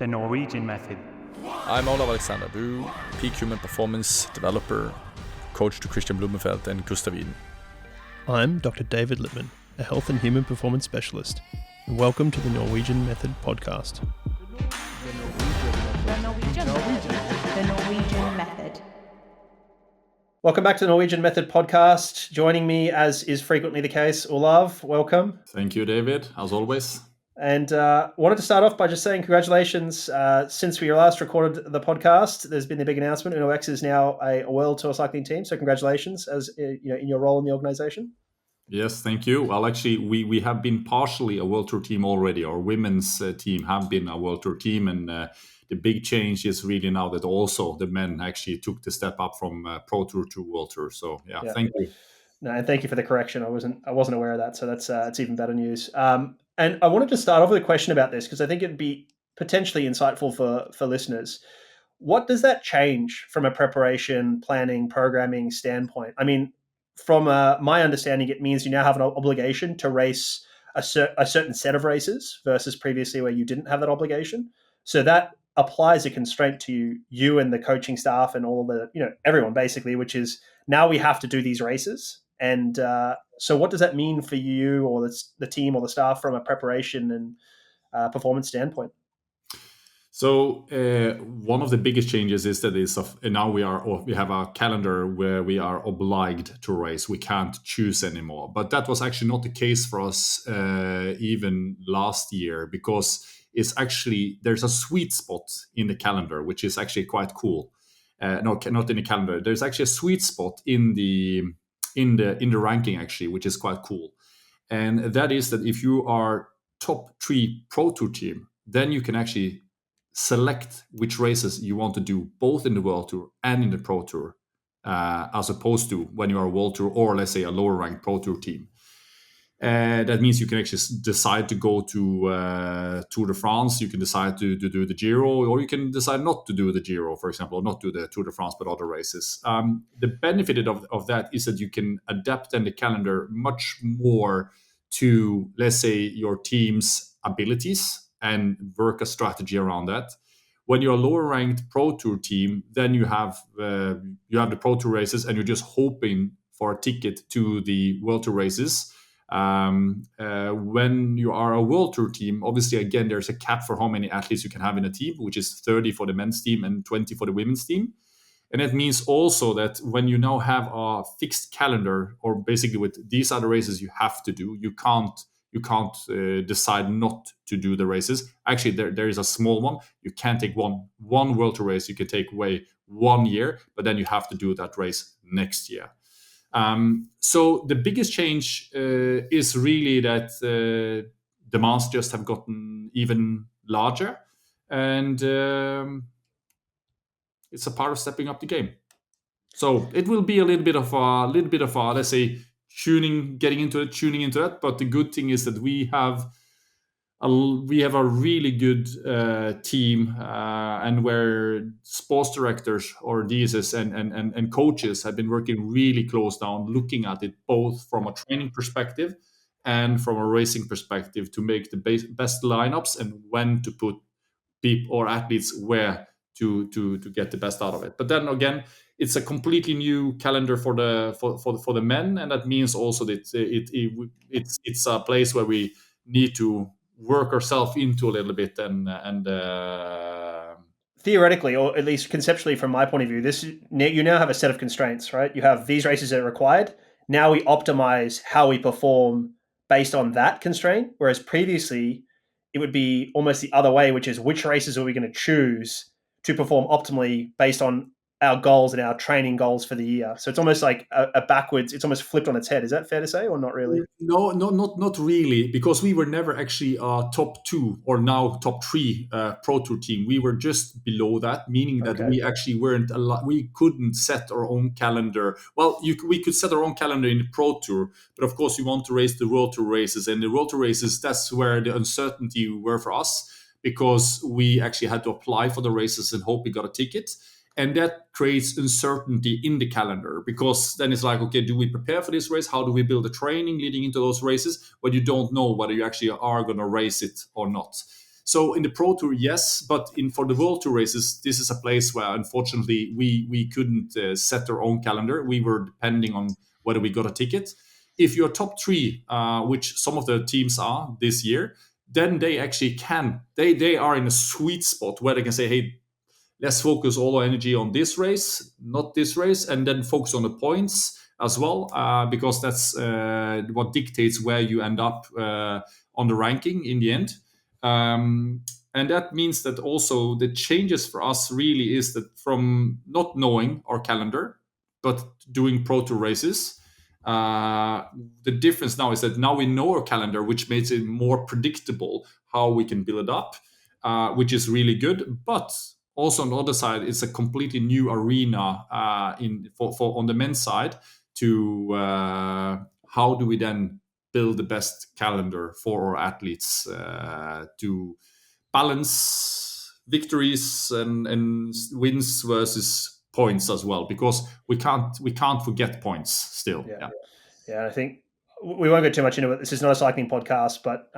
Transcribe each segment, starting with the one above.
The Norwegian Method. I'm Olav Alexander Boo, peak human performance developer, coach to Christian Blumenfeld and Gustav Iden. I'm Dr David Lipman, a health and human performance specialist, and welcome to the Norwegian Method podcast. The Norwegian Method. Welcome back to the Norwegian Method podcast. Joining me, as is frequently the case, Olav. Welcome. Thank you, David, as always. And wanted to start off by just saying congratulations. Since we last recorded the podcast, there's been the big announcement. UnoX is now a World Tour cycling team. So congratulations, as in your role in the organization. Yes, thank you. Well, actually, we have been partially a World Tour team already. Our women's team have been a World Tour team, and the big change is really now that also the men actually took the step up from Pro Tour to World Tour. So yeah. Thank you. No, and thank you for the correction. I wasn't aware of that, so that's it's even better news. And I wanted to start off with a question about this because I think it'd be potentially insightful for listeners. What does that change from a preparation, planning, programming standpoint? I mean, from my understanding, it means you now have an obligation to race a certain set of races versus previously where you didn't have that obligation. So that applies a constraint to you and the coaching staff and all the, everyone basically, which is now we have to do these races. And so what does that mean for you or the team or the staff from a preparation and performance standpoint? So one of the biggest changes is that now we have a calendar where we are obliged to race. We can't choose anymore. But that was actually not the case for us even last year, because there's a sweet spot in the calendar, which is actually quite cool. No, not in the calendar. There's actually a sweet spot in the ranking, actually, which is quite cool. And that is that if you are top 3 Pro Tour team, then you can actually select which races you want to do, both in the World Tour and in the Pro Tour, as opposed to when you are a World Tour or, let's say, a lower ranked Pro Tour team. That means you can actually decide to go to Tour de France, you can decide to do the Giro, or you can decide not to do the Giro, for example, or not do the Tour de France, but other races. The benefit of that is that you can adapt then the calendar much more to, let's say, your team's abilities and work a strategy around that. When you're a lower ranked Pro Tour team, then you have the Pro Tour races and you're just hoping for a ticket to the World Tour races. When you are a World Tour team, obviously, again, there's a cap for how many athletes you can have in a team, which is 30 for the men's team and 20 for the women's team. And that means also that when you now have a fixed calendar, or basically with these are the races you have to do, you can't decide not to do the races. Actually, there is a small one. You can't take one World Tour race. You can take away 1 year, but then you have to do that race next year. So the biggest change is really that demands just have gotten even larger, and it's a part of stepping up the game. So it will be a little bit of a let's say tuning into it. But the good thing is that we have a really good team, and where sports directors or DSs and coaches have been working really close down, looking at it both from a training perspective and from a racing perspective to make the best lineups and when to put people or athletes where to get the best out of it. But then again, it's a completely new calendar for the men, and that means also that it's a place where we need to work ourselves into a little bit and theoretically, or at least conceptually from my point of view, you now have a set of constraints, right? You have these races that are required. Now we optimize how we perform based on that constraint, whereas previously it would be almost the other way, which is which races are we going to choose to perform optimally based on our goals and our training goals for the year. So it's almost like a backwards, it's almost flipped on its head. Is that fair to say, or not really? No, not really, because we were never actually a top 2 or now top 3 Pro Tour team. We were just below that, meaning that we actually weren't we couldn't set our own calendar. Well, we could set our own calendar in the Pro Tour, but of course we want to race the World Tour races, and the World Tour races, that's where the uncertainty were for us, because we actually had to apply for the races and hope we got a ticket. And that creates uncertainty in the calendar, because then it's like, okay, do we prepare for this race? How do we build the training leading into those races? But you don't know whether you actually are going to race it or not. So in the Pro Tour, yes, but for the World Tour races, this is a place where unfortunately we couldn't set our own calendar. We were depending on whether we got a ticket. If you're top 3, which some of the teams are this year, then they actually can. They are in a sweet spot where they can say, hey, let's focus all our energy on this race, not this race, and then focus on the points as well, because that's what dictates where you end up on the ranking in the end. And that means that also the changes for us really is that from not knowing our calendar, but doing Pro Tour races, the difference now is that now we know our calendar, which makes it more predictable how we can build it up, which is really good. But also on the other side, it's a completely new arena for on the men's side to how do we then build the best calendar for our athletes to balance victories and wins versus points as well, because we can't forget points still. Yeah, I think we won't go too much into it. This is not a cycling podcast, but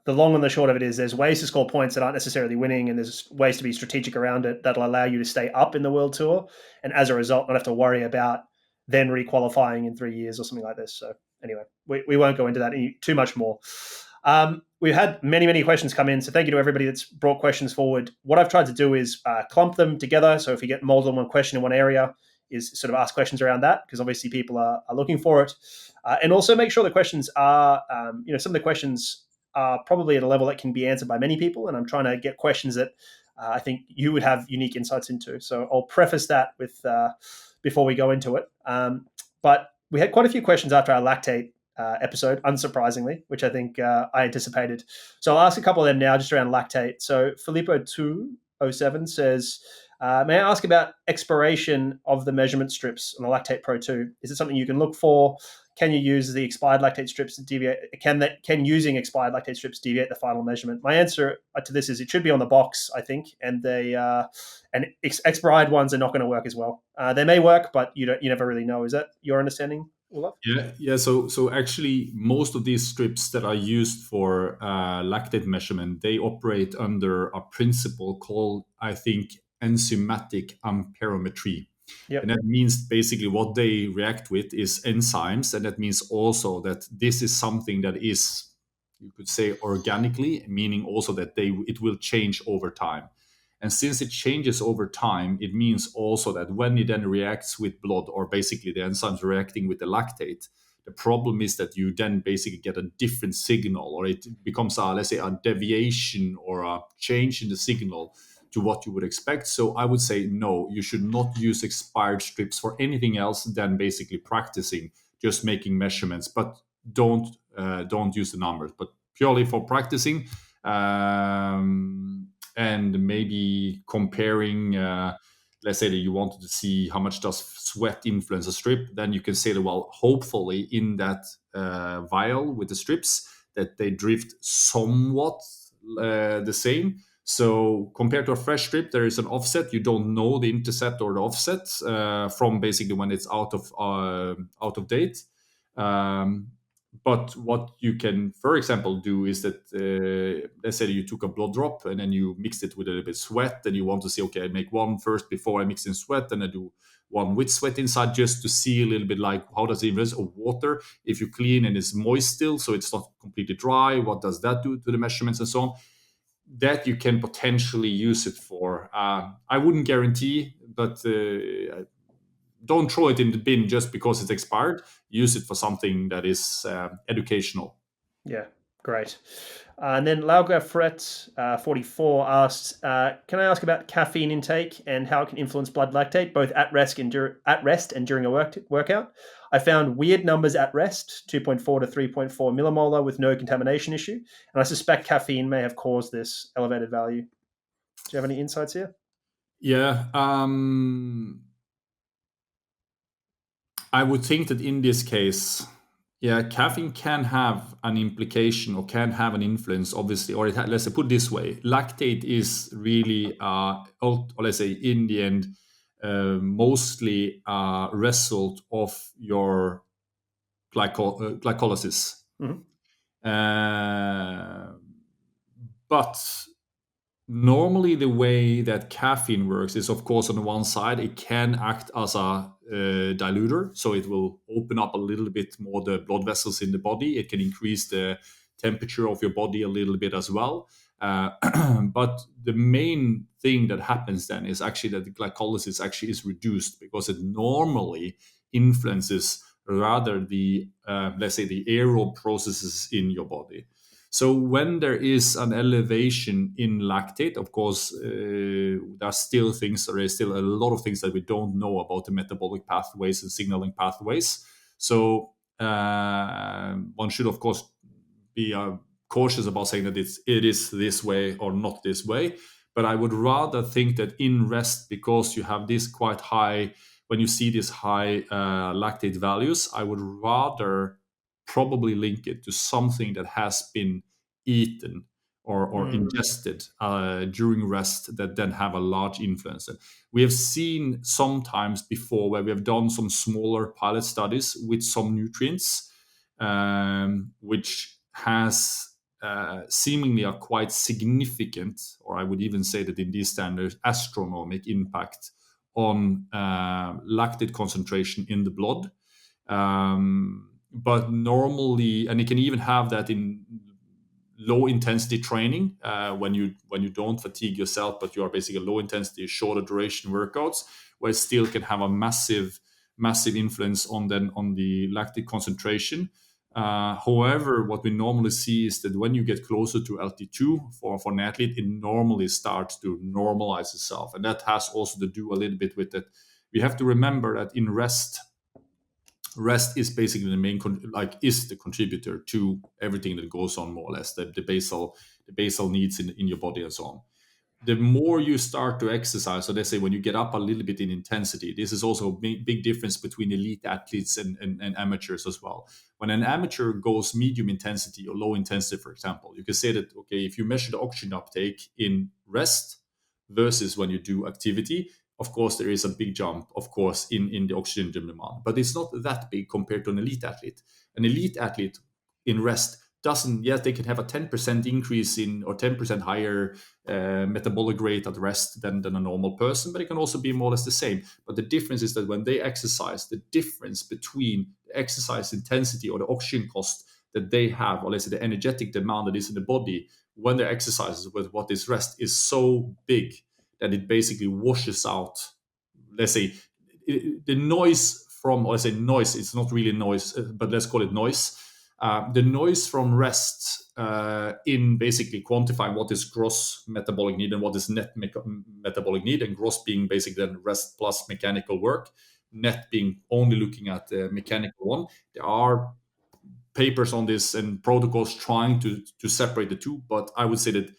the long and the short of it is there's ways to score points that aren't necessarily winning, and there's ways to be strategic around it that'll allow you to stay up in the World Tour, and as a result, not have to worry about then requalifying in 3 years or something like this. So anyway, we won't go into that too much more. We've had many questions come in, so thank you to everybody that's brought questions forward. What I've tried to do is clump them together, so if you get more than one question in one area, is sort of ask questions around that, because obviously people are looking for it. And also make sure the questions are, some of the questions are probably at a level that can be answered by many people, and I'm trying to get questions that I think you would have unique insights into. So I'll preface that with before we go into it. But we had quite a few questions after our Lactate episode, unsurprisingly, which I think I anticipated. So I'll ask a couple of them now just around Lactate. So Filippo207 says, may I ask about expiration of the measurement strips on the Lactate Pro 2? Is it something you can look for? Can you use the expired lactate strips to deviate? Can using expired lactate strips deviate the final measurement? My answer to this is it should be on the box, I think, and expired ones are not going to work as well. They may work, but you never really know. Is that your understanding, Olav? Yeah. So actually, most of these strips that are used for lactate measurement, they operate under a principle called, I think, enzymatic amperometry. Yep. And that means basically what they react with is enzymes. And that means also that this is something that is, you could say, organically, meaning also that it will change over time. And since it changes over time, it means also that when it then reacts with blood, or basically the enzymes reacting with the lactate, the problem is that you then basically get a different signal, or it becomes let's say a deviation or a change in the signal to what you would expect. So I would say no, you should not use expired strips for anything else than basically practicing, just making measurements, but don't use the numbers, but purely for practicing and maybe comparing. Let's say that you wanted to see how much does sweat influence a strip, then you can say that, well, hopefully in that vial with the strips that they drift somewhat the same. So compared to a fresh strip, there is an offset. You don't know the intercept or the offset from basically when it's out of date. But what you can, for example, do is that let's say you took a blood drop and then you mixed it with a little bit of sweat, and you want to see, okay, I make one first before I mix in sweat, and I do one with sweat inside, just to see a little bit like how does the influence of water if you clean and it's moist still, so it's not completely dry. What does that do to the measurements and so on? That you can potentially use it for. I wouldn't guarantee, but don't throw it in the bin just because it's expired. Use it for something that is educational. Yeah, great. And then Lauga Fret 44 asks, can I ask about caffeine intake and how it can influence blood lactate, both at rest and during a workout? I found weird numbers at rest, 2.4 to 3.4 millimolar with no contamination issue. And I suspect caffeine may have caused this elevated value. Do you have any insights here? Yeah. I would think that in this case, caffeine can have an implication or can have an influence, obviously, or let's say put it this way, lactate is really, or let's say in the end, mostly a result of your glycolysis. Mm-hmm. But normally the way that caffeine works is, of course, on the one side, it can act as a diluter, so it will open up a little bit more the blood vessels in the body. It can increase the temperature of your body a little bit as well. But the main thing that happens then is actually that the glycolysis actually is reduced, because it normally influences rather the let's say the aerobe processes in your body. So when there is an elevation in lactate, of course, there is still a lot of things that we don't know about the metabolic pathways and signaling pathways. So one should, of course, be cautious about saying that it is this way or not this way. But I would rather think that in rest, because you have this quite high, when you see these high lactate values, I would rather probably link it to something that has been eaten or ingested during rest that then have a large influence. And we have seen sometimes before where we have done some smaller pilot studies with some nutrients, which has seemingly a quite significant, or I would even say that in these standards, astronomic impact on lactate concentration in the blood. But normally, and you can even have that in low intensity training when you don't fatigue yourself, but you are basically low intensity, shorter duration workouts, where it still can have a massive influence on the lactic concentration. However, what we normally see is that when you get closer to LT2 for an athlete, it normally starts to normalize itself, and that has also to do a little bit with that. We have to remember that in rest is basically the main is the contributor to everything that goes on, more or less, the basal needs in your body and so on. The more you start to exercise, so let's say when you get up a little bit in intensity, this is also a big difference between elite athletes and amateurs as well. When an amateur goes medium intensity or low intensity, for example, you can say that, okay, if you measure the oxygen uptake in rest versus when you do activity, of course, there is a big jump, of course, in the oxygen demand, but it's not that big compared to an elite athlete. An elite athlete in rest doesn't, yes, they can have a 10% increase in or 10% higher metabolic rate at rest than a normal person, but it can also be more or less the same. But the difference is that when they exercise, the difference between the exercise intensity or the oxygen cost that they have, or let's say the energetic demand that is in the body when they exercise with what is rest, is so big that it basically washes out, let's say, the noise from, or let's say noise, it's not really noise, but let's call it noise. The noise from rest in basically quantifying what is gross metabolic need and what is net metabolic need, and gross being basically then rest plus mechanical work, net being only looking at the mechanical one. There are papers on this and protocols trying to separate the two, but I would say that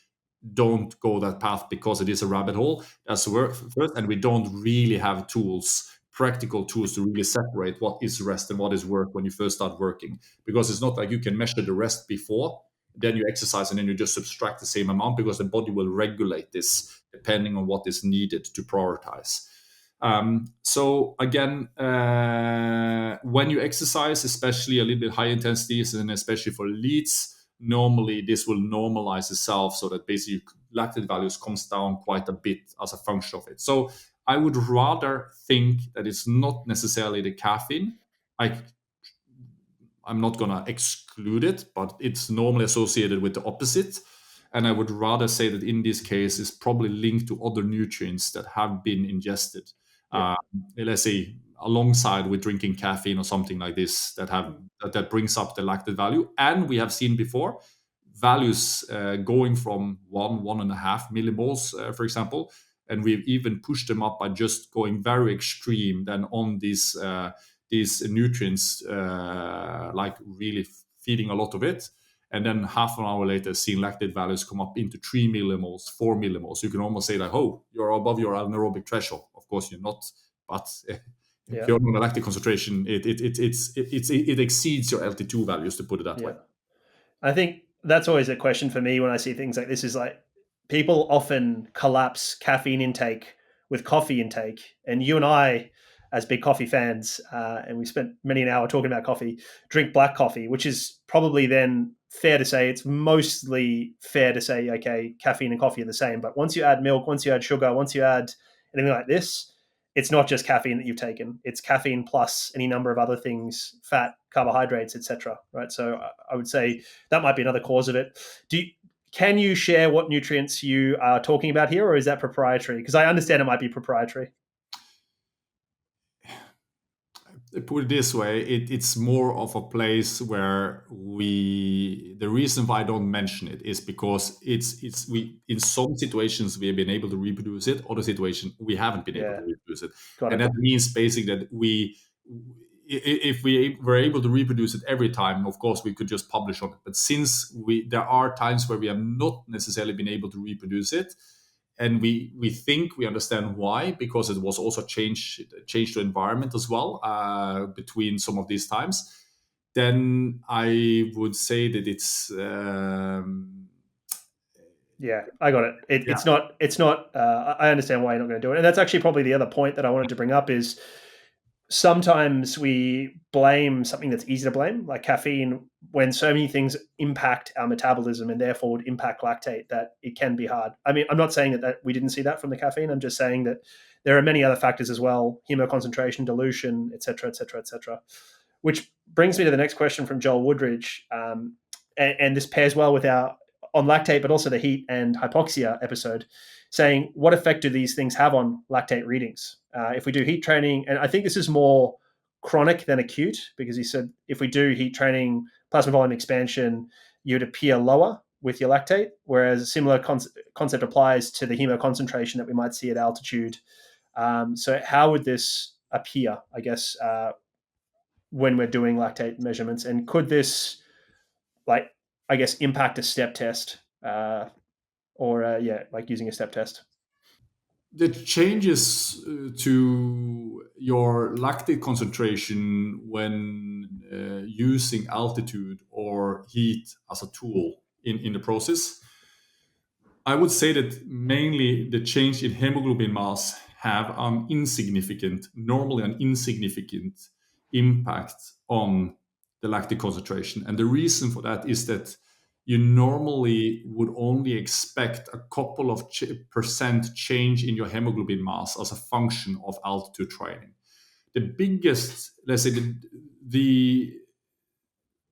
don't go that path, because it is a rabbit hole. That's first, and we don't really have practical tools to really separate what is rest and what is work when you first start working, because it's not like you can measure the rest before, then you exercise and then you just subtract the same amount, because the body will regulate this depending on what is needed to prioritize. So again, when you exercise, especially a little bit high intensities, and especially for elites, normally this will normalize itself, so that basically lactate values comes down quite a bit as a function of it. So I would rather think that it's not necessarily the caffeine. I'm not going to exclude it, but it's normally associated with the opposite. And I would rather say that in this case, it's probably linked to other nutrients that have been ingested. Let's say alongside with drinking caffeine or something like this, that brings up the lactate value. And we have seen before values going from 1.5 millimoles, for example, and we've even pushed them up by just going very extreme then on these nutrients, like really feeding a lot of it. And then half an hour later, seeing lactate values come up into 3 millimoles, 4 millimoles. You can almost say like, oh, you're above your anaerobic threshold. Of course, you're not, but if you're on a lactate concentration, it exceeds your LT2 values, to put it that way. I think that's always a question for me when I see things like this, is like, people often collapse caffeine intake with coffee intake. And you and I, as big coffee fans, and we spent many an hour talking about coffee, drink black coffee, which is probably then fair to say it's mostly fair to say, okay, caffeine and coffee are the same. But once you add milk, once you add sugar, once you add anything like this, it's not just caffeine that you've taken. It's caffeine plus any number of other things, fat, carbohydrates, etc. Right. So I would say that might be another cause of it. Can you share what nutrients you are talking about here, or is that proprietary? Because I understand it might be proprietary. Put it this way, it's more of a place where the reason why I don't mention it is because we in some situations we have been able to reproduce it, other situations we haven't been able to reproduce it. And that means basically that if we were able to reproduce it every time, of course we could just publish on it. But since there are times where we have not necessarily been able to reproduce it, and we think we understand why, because it was also changed the environment as well between some of these times, then I would say that it's yeah, I got it. It's not I understand why you're not going to do it. And that's actually probably the other point that I wanted to bring up is sometimes we blame something that's easy to blame, like caffeine, when so many things impact our metabolism and therefore would impact lactate, that it can be hard. I mean, I'm not saying that we didn't see that from the caffeine. I'm just saying that there are many other factors as well, hemoconcentration, dilution, et cetera, et cetera, et cetera. Which brings me to the next question from Joel Woodridge. And this pairs well with our on lactate, but also the heat and hypoxia episode, saying what effect do these things have on lactate readings? If we do heat training, and I think this is more chronic than acute, because he said if we do heat training, plasma volume expansion, you'd appear lower with your lactate, whereas a similar concept applies to the hemoconcentration that we might see at altitude. So how would this appear, I guess, when we're doing lactate measurements? And could this, impact a step test like using a step test? The changes to your lactate concentration when using altitude or heat as a tool in the process, I would say that mainly the change in hemoglobin mass have normally an insignificant impact on the lactate concentration. And the reason for that is that you normally would only expect a couple of percent change in your hemoglobin mass as a function of altitude training. The biggest, let's say, the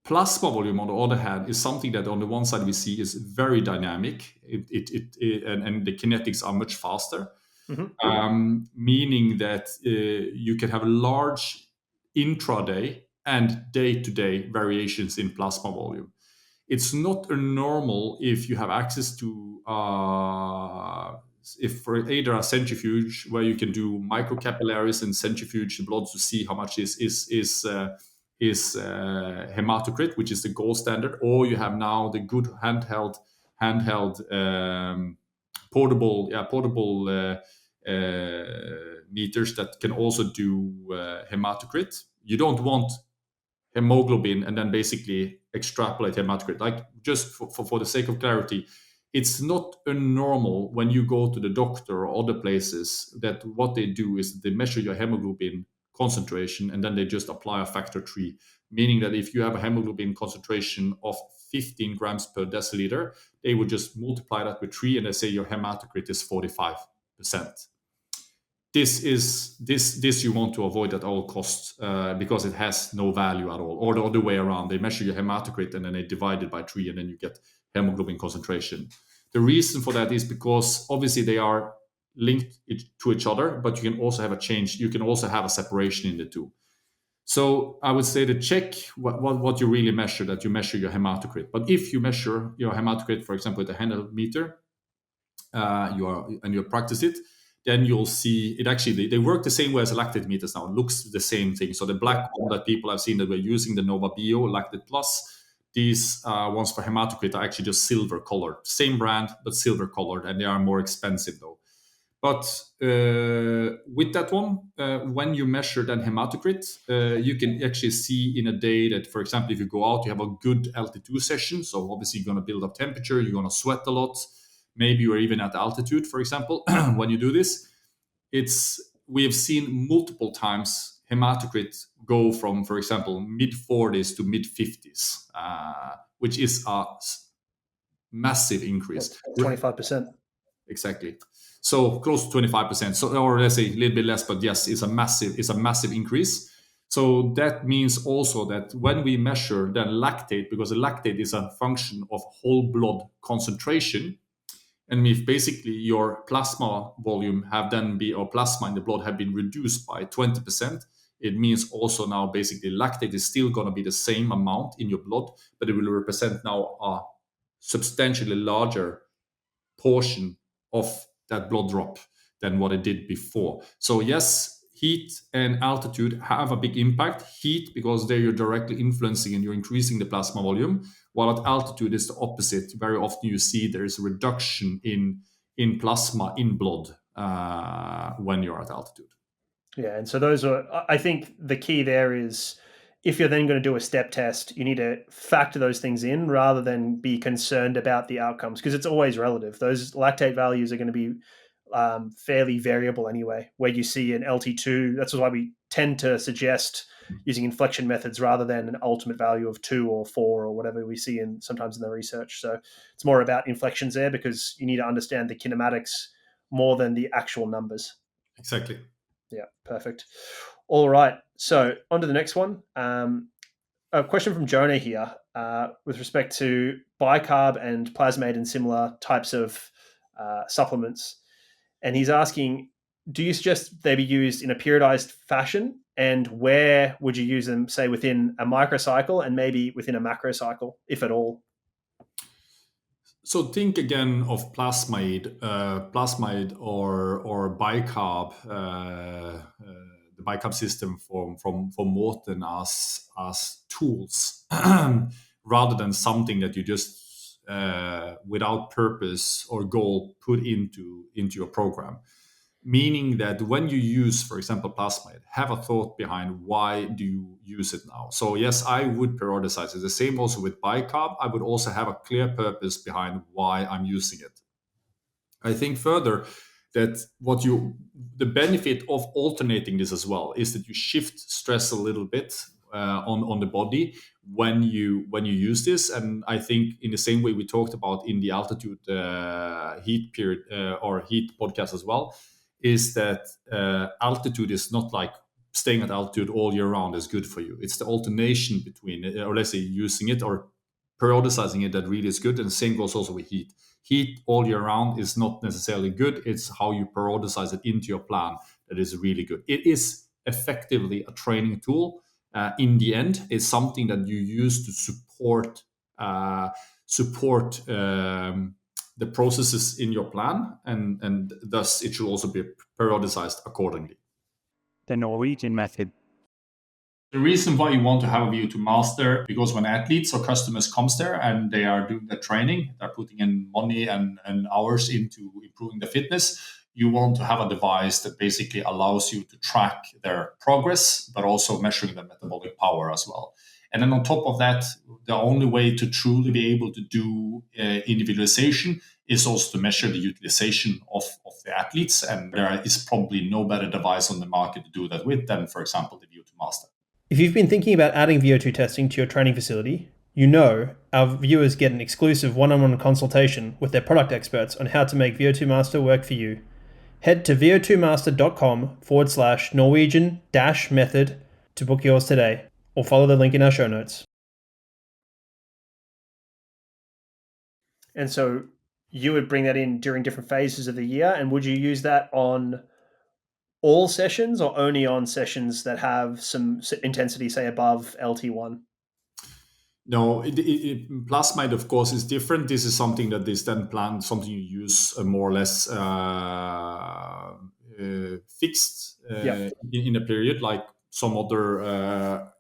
plasma volume, on the other hand, is something that on the one side we see is very dynamic, and the kinetics are much faster, meaning that you can have large intraday and day-to-day variations in plasma volume. It's not normal if you have access to for either a centrifuge where you can do microcapillaries and centrifuge the blood to see how much is hematocrit, which is the gold standard, or you have now the good handheld portable meters that can also do hematocrit. You don't want hemoglobin and then basically extrapolate hematocrit. Like, just for the sake of clarity, it's not normal when you go to the doctor or other places that what they do is they measure your hemoglobin concentration and then they just apply a factor 3, meaning that if you have a hemoglobin concentration of 15 grams per deciliter, they would just multiply that with 3 and they say your hematocrit is 45%. This you want to avoid at all costs because it has no value at all. Or the other way around, they measure your hematocrit and then they divide it by 3 and then you get hemoglobin concentration. The reason for that is because obviously they are linked to each other, but you can also have a change. You can also have a separation in the two. So I would say to check what you really measure, that you measure your hematocrit. But if you measure your hematocrit, for example, with a handheld meter, you practice it, then you'll see it actually, they work the same way as lactate meters now. It looks the same thing. So the black one that people have seen that we're using, the Nova Bio Lactate Plus, these ones for hematocrit are actually just silver colored. Same brand, but silver colored, and they are more expensive though. But with that one, when you measure then hematocrit, you can actually see in a day that, for example, if you go out, you have a good LT2 session. So obviously you're going to build up temperature, you're going to sweat a lot. Maybe you're even at altitude, for example, when you do this. We have seen multiple times hematocrit go from, for example, mid-40s to mid-50s, which is a massive increase. 25%. Exactly. So close to 25%. So, or let's say a little bit less, but yes, it's a massive increase. So that means also that when we measure then lactate, because the lactate is a function of whole blood concentration, and if basically your plasma volume have then be or plasma in the blood have been reduced by 20%, it means also now basically lactate is still going to be the same amount in your blood, but it will represent now a substantially larger portion of that blood drop than what it did before. So yes, heat and altitude have a big impact. Heat, because there you're directly influencing and you're increasing the plasma volume, while at altitude is the opposite. Very often you see there is a reduction in plasma in blood when you're at altitude. Yeah, and so those are, I think the key there is, if you're then going to do a step test, you need to factor those things in rather than be concerned about the outcomes, because it's always relative. Those lactate values are going to be fairly variable anyway. Where you see an LT2, that's why we tend to suggest using inflection methods rather than an ultimate value of 2 or 4 or whatever we see sometimes in the research. So it's more about inflections there, because you need to understand the kinematics more than the actual numbers. Exactly. Yeah, perfect. All right, so on to the next one. A question from Jonah here with respect to bicarb and plasmaide and similar types of supplements. And he's asking, do you suggest they be used in a periodized fashion? And where would you use them, say, within a microcycle and maybe within a macrocycle, if at all? So think again of plasmaide or bicarb, the bicarb system from Maurten as tools, rather than something that you just without purpose or goal put into your program. Meaning that when you use, for example, plasmaide, have a thought behind why do you use it now. So yes, I would periodicize it. The same also with bicarb. I would also have a clear purpose behind why I'm using it. I think further that the benefit of alternating this as well is that you shift stress a little bit on the body when you use this. And I think in the same way we talked about in the altitude heat period or heat podcast as well, is that altitude is not like staying at altitude all year round is good for you. It's the alternation between, or let's say using it or periodizing it, that really is good. And the same goes also with heat. Heat all year round is not necessarily good. It's how you periodize it into your plan that is really good. It is effectively a training tool. In the end, it's something that you use to support the processes in your plan, and thus it should also be periodized accordingly. The Norwegian method. The reason why you want to have a VO2 master, because when athletes or customers comes there and they are doing the training, they're putting in money and hours into improving the fitness, you want to have a device that basically allows you to track their progress, but also measuring the metabolic power as well. And then on top of that, the only way to truly be able to do individualization is also to measure the utilization of the athletes. And there is probably no better device on the market to do that with than, for example, the VO2 master. If you've been thinking about adding VO2 testing to your training facility, you know our viewers get an exclusive one-on-one consultation with their product experts on how to make VO2 Master work for you. Head to vo2master.com/Norwegian-method to book yours today, or follow the link in our show notes. And so you would bring that in during different phases of the year, and would you use that on all sessions or only on sessions that have some intensity, say, above LT1? No, Plasmaide, of course, is different. This is something that is then planned, something you use more or less fixed in a period, like some other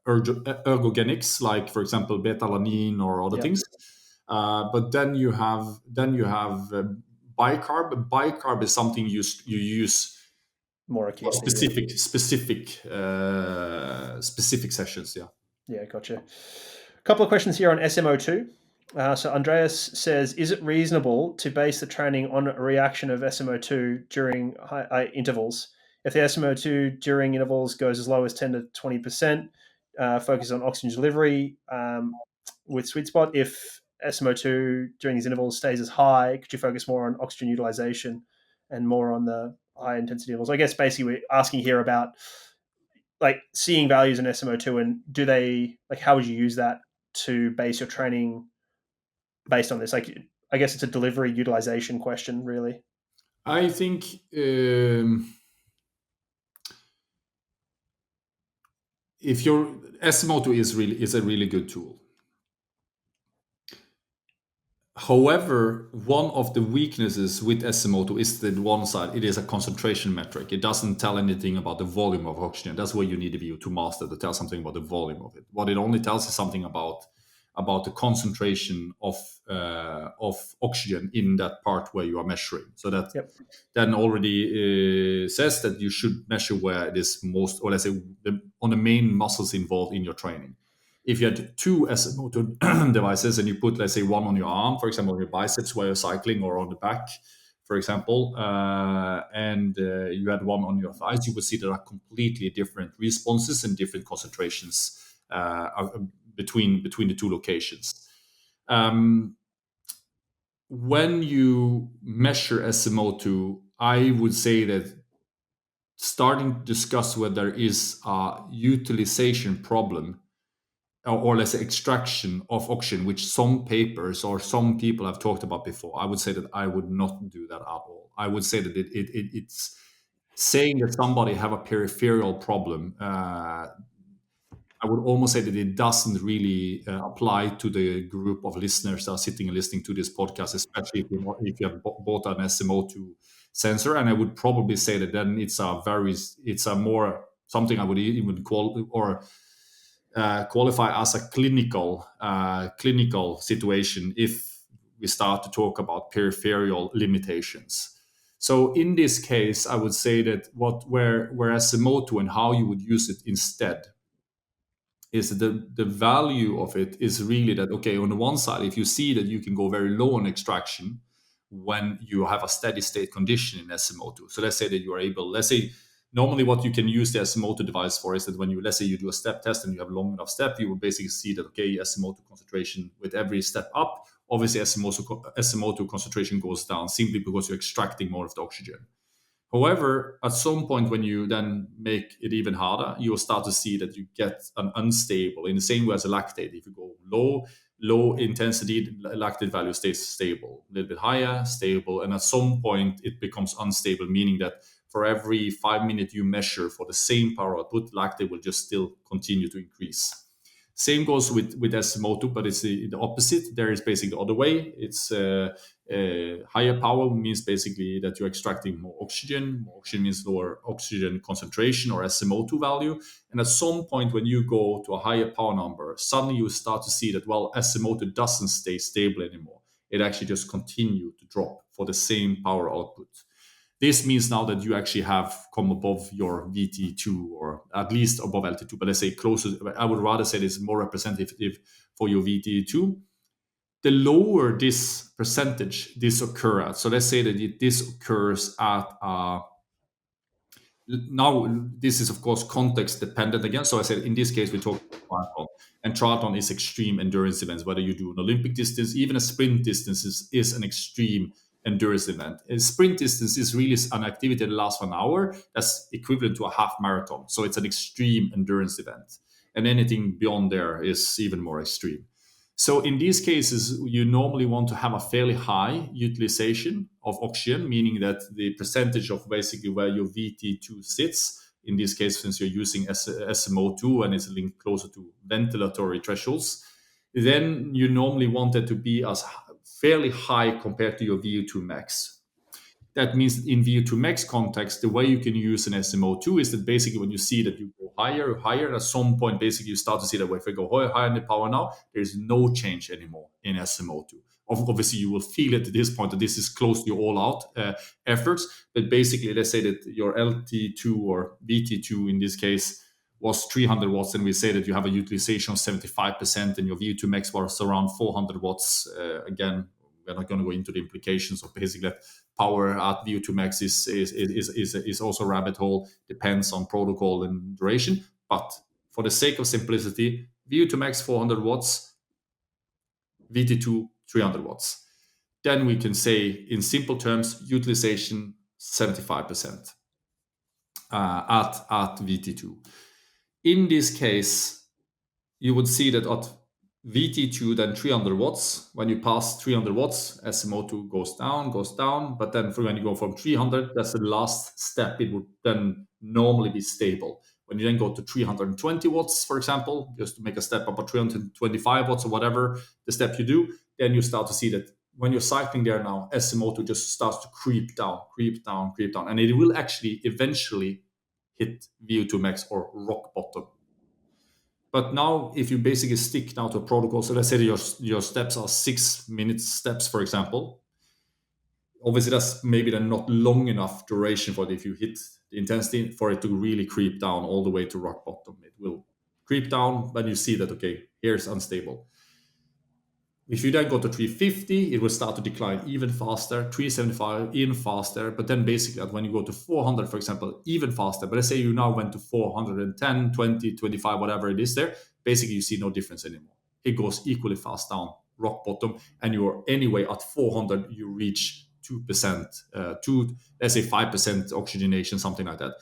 ergogenics, like, for example, beta-alanine or other things. But then you have bicarb. Bicarb is something you use more acutely, specific sessions. Yeah, gotcha. A couple of questions here on SMO2. So Andreas says, is it reasonable to base the training on a reaction of SMO2 during high intervals? If the SMO2 during intervals goes as low as 10 to 20%, focus on oxygen delivery, with sweet spot? If SMO2 during these intervals stays as high, could you focus more on oxygen utilization and more on the high intensity intervals? I guess basically we're asking here about like seeing values in SMO2, and do they, like, how would you use that to base your training based on this? Like, I guess it's a delivery utilization question, really. I think if your SMO2 is a really good tool. However, one of the weaknesses with SMO2 is that one side, it is a concentration metric. It doesn't tell anything about the volume of oxygen. That's where you need the VO2 master to tell something about the volume of it. What it only tells is something about the concentration of oxygen in that part where you are measuring. So that then already says that you should measure where it is most, or let's say on the main muscles involved in your training. If you had two SMO2 devices and you put, let's say, one on your arm, for example, on your biceps while you're cycling, or on the back, for example, and you had one on your thighs, you would see there are completely different responses and different concentrations between the two locations. When you measure SMO2, I would say that starting to discuss whether there is a utilization problem or let's say extraction of oxygen, which some papers or some people have talked about before, I would say that I would not do that at all. I would say that it's saying that somebody have a peripheral problem. I would almost say that it doesn't really apply to the group of listeners that are sitting and listening to this podcast, especially if you have bought an SMO2 sensor. And I would probably say that then it's a more something I would even call or qualify as a clinical situation if we start to talk about peripheral limitations. So in this case, I would say that where SMO2 and how you would use it instead is the value of it is really that, okay, on the one side, if you see that you can go very low on extraction when you have a steady state condition in SMO2. So let's say that you are able, let's say, normally what you can use the SMO2 device for is that when let's say you do a step test and you have long enough step, you will basically see that, okay, SMO2 concentration with every step up, obviously SMO2 concentration goes down simply because you're extracting more of the oxygen. However, at some point when you then make it even harder, you will start to see that you get an unstable, in the same way as a lactate. If you go low intensity, lactate value stays stable, a little bit higher, stable, and at some point it becomes unstable, meaning that for every 5 minutes you measure for the same power output, lactate will just still continue to increase. Same goes with SMO2, but it's the opposite. There is basically the other way. It's higher power means basically that you're extracting more oxygen. More oxygen means lower oxygen concentration or SMO2 value. And at some point when you go to a higher power number, suddenly you start to see that, well, SMO2 doesn't stay stable anymore. It actually just continues to drop for the same power output. This means now that you actually have come above your VT2 or at least above LT2, but let's say closer. I would rather say this is more representative for your VT2. The lower this percentage this occurs at, so let's say that this occurs at now this is of course context dependent again. So I said in this case we talk about triathlon, and triathlon is extreme endurance events. Whether you do an Olympic distance, even a sprint distance is an extreme endurance event. A sprint distance is really an activity that lasts for an hour. That's equivalent to a half marathon. So it's an extreme endurance event. And anything beyond there is even more extreme. So in these cases, you normally want to have a fairly high utilization of oxygen, meaning that the percentage of basically where your VT2 sits, in this case, since you're using SMO2 and it's linked closer to ventilatory thresholds, then you normally want it to be as fairly high compared to your VO2 max. That means in VO2 max context, the way you can use an SMO2 is that basically when you see that you go higher, and at some point, basically you start to see that if I go higher in the power now, there's no change anymore in SMO2. Obviously, you will feel it at this point that this is close to your all-out efforts. But basically, let's say that your LT2 or VT2 in this case was 300 watts, and we say that you have a utilization of 75%, and your VO2 max was around 400 watts. Again, we're not going to go into the implications of basically that power at VO2 max is also a rabbit hole, depends on protocol and duration. But for the sake of simplicity, VO2 max 400 watts, VT2 300 watts. Then we can say, in simple terms, utilization 75% at VT2. In this case, you would see that at VT2, then 300 watts, when you pass 300 watts, SMO2 goes down, but then when you go from 300, that's the last step, it would then normally be stable. When you then go to 320 watts, for example, just to make a step up, or 325 watts or whatever the step you do, then you start to see that when you're cycling there now, SMO2 just starts to creep down, and it will actually eventually hit VO2 max or rock bottom. But now, if you basically stick now to a protocol, so let's say your steps are 6 minute steps, for example. Obviously, that's maybe then not long enough duration for it if you hit the intensity for it to really creep down all the way to rock bottom. It will creep down, but you see that, okay, here's unstable. If you then go to 350, it will start to decline even faster, 375 even faster, but then basically when you go to 400, for example, even faster. But let's say you now went to 410, 20, 25, whatever it is there, basically you see no difference anymore. It goes equally fast down, rock bottom, and you're anyway at 400, you reach 2%, let's say 5% oxygenation, something like that.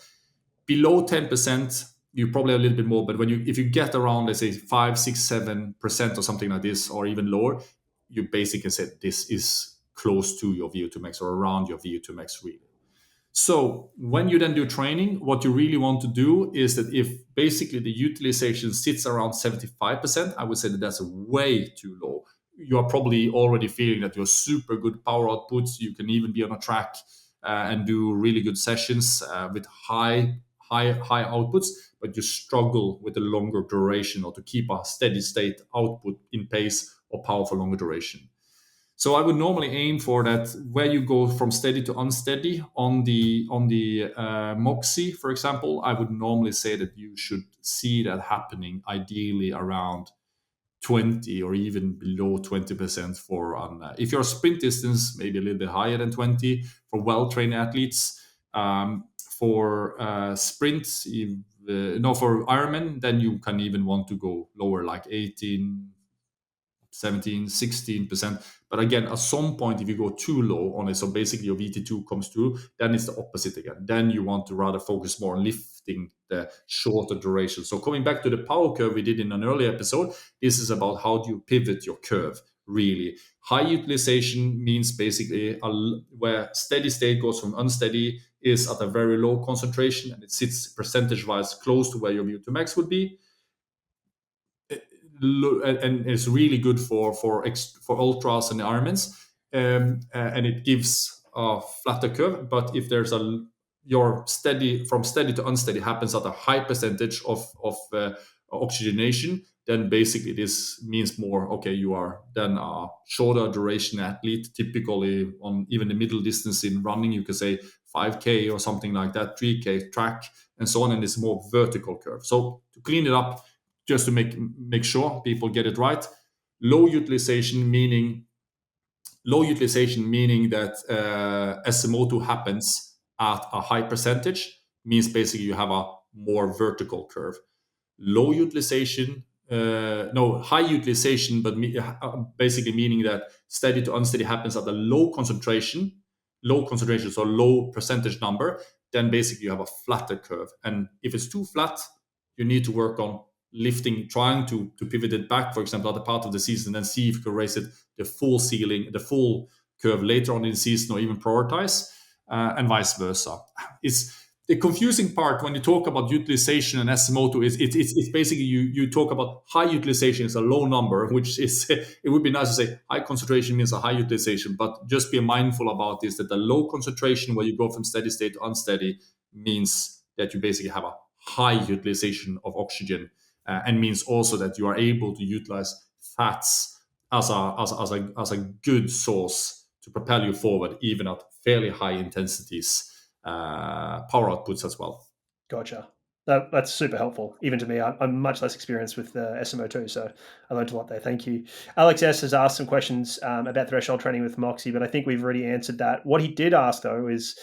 Below 10%, you probably have a little bit more, but if you get around, let's say 5, 6, 7% or something like this, or even lower, you basically say this is close to your VO2 max or around your VO2 max really. So when you then do training, what you really want to do is that if basically the utilization sits around 75%, I would say that that's way too low. You are probably already feeling that you're super good power outputs. You can even be on a track and do really good sessions with high outputs, but you struggle with the longer duration or to keep a steady state output in pace or power for longer duration. So I would normally aim for that where you go from steady to unsteady on the Moxie, for example. I would normally say that you should see that happening ideally around 20 or even below 20% for if you're a sprint distance, maybe a little bit higher than 20 for well-trained athletes. For sprints, for Ironman, then you can even want to go lower, like 18, 17, 16%. But again, at some point, if you go too low on it, so basically your VT2 comes through, then it's the opposite again. Then you want to rather focus more on lifting the shorter duration. So coming back to the power curve we did in an earlier episode, this is about how do you pivot your curve, really. High utilization means basically where steady state goes from unsteady is at a very low concentration, and it sits percentage-wise close to where your VO2 max would be. And it's really good for ultras and Ironmans, and it gives a flatter curve. But if there's your steady from steady to unsteady happens at a high percentage of oxygenation, then basically this means more, okay, you are then a shorter duration athlete, typically on even the middle distance in running, you could say 5K or something like that, 3K track and so on, and it's more vertical curve. So to clean it up, just to make sure people get it right, low utilization meaning that SMO2 happens at a high percentage, means basically you have a more vertical curve. High utilization, but basically meaning that steady to unsteady happens at a low concentration, so low percentage number, then basically you have a flatter curve. And if it's too flat, you need to work on lifting, trying to pivot it back, for example, at the part of the season, and see if you can raise it the full curve later on in the season, or even prioritize, and vice versa. It's the confusing part when you talk about utilization and SMO2 is it's basically you talk about high utilization is a low number, which is it would be nice to say high concentration means a high utilization, but just be mindful about this, that the low concentration where you go from steady state to unsteady means that you basically have a high utilization of oxygen. And means also that you are able to utilize fats as a good source to propel you forward, even at fairly high intensities, power outputs as well. Gotcha. That's super helpful. Even to me, I'm much less experienced with SMO2, so I learned a lot there. Thank you. Alex S has asked some questions about threshold training with Moxie, but I think we've already answered that. What he did ask, though, is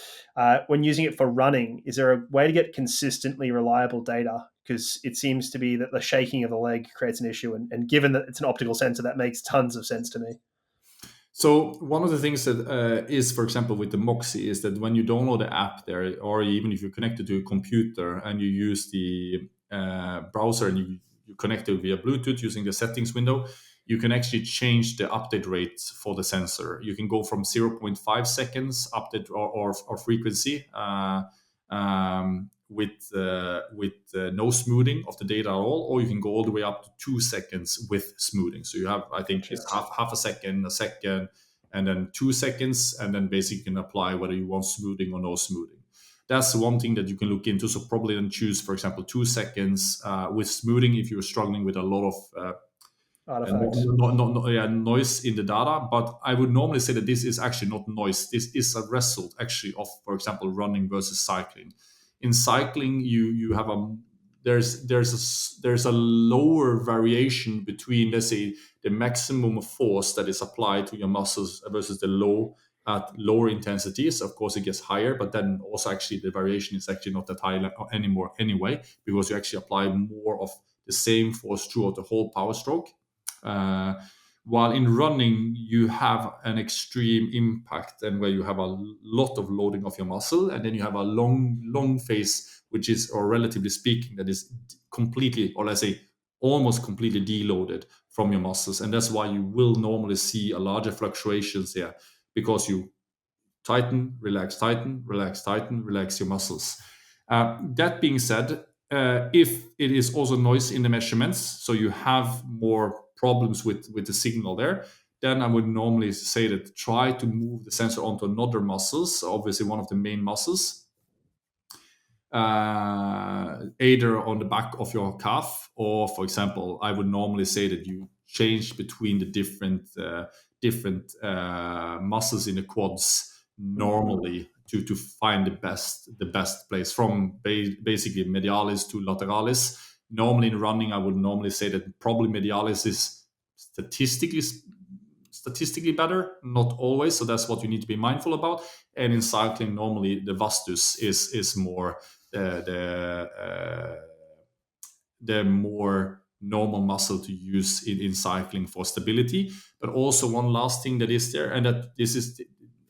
when using it for running, is there a way to get consistently reliable data Because it seems to be that the shaking of the leg creates an issue. And given that it's an optical sensor, that makes tons of sense to me. So one of the things that is, for example, with the Moxie is that when you download the app there, or even if you're connected to a computer and you use the browser and you connect it via Bluetooth using the settings window, you can actually change the update rate for the sensor. You can go from 0.5 seconds update or frequency with no smoothing of the data at all, or you can go all the way up to 2 seconds with smoothing. So you have, I think, it's half a second, and then 2 seconds, and then basically you can apply whether you want smoothing or no smoothing. That's one thing that you can look into. So probably then choose, for example, 2 seconds with smoothing if you're struggling with a lot of noise in the data. But I would normally say that this is actually not noise. This is a result actually of, for example, running versus cycling. In cycling, you have there's a lower variation between, let's say, the maximum force that is applied to your muscles versus the at lower intensities. Of course, it gets higher, but then also actually the variation is actually not that high anymore anyway, because you actually apply more of the same force throughout the whole power stroke. While in running, you have an extreme impact, and where you have a lot of loading of your muscle, and then you have a long phase, which is, or relatively speaking, that is completely, or let's say almost completely deloaded from your muscles. And that's why you will normally see a larger fluctuations there, because you tighten, relax your muscles. That being said, if it is also noise in the measurements, so you have more problems with the signal there, then I would normally say that try to move the sensor onto another muscles, obviously one of the main muscles, either on the back of your calf, or, for example, I would normally say that you change between the different muscles in the quads normally to find the best place, from basically medialis to lateralis. Normally in running, I would normally say that probably medialis is statistically better, not always. So that's what you need to be mindful about. And in cycling, normally the vastus is more the more normal muscle to use in cycling for stability. But also one last thing that is there, and that this is,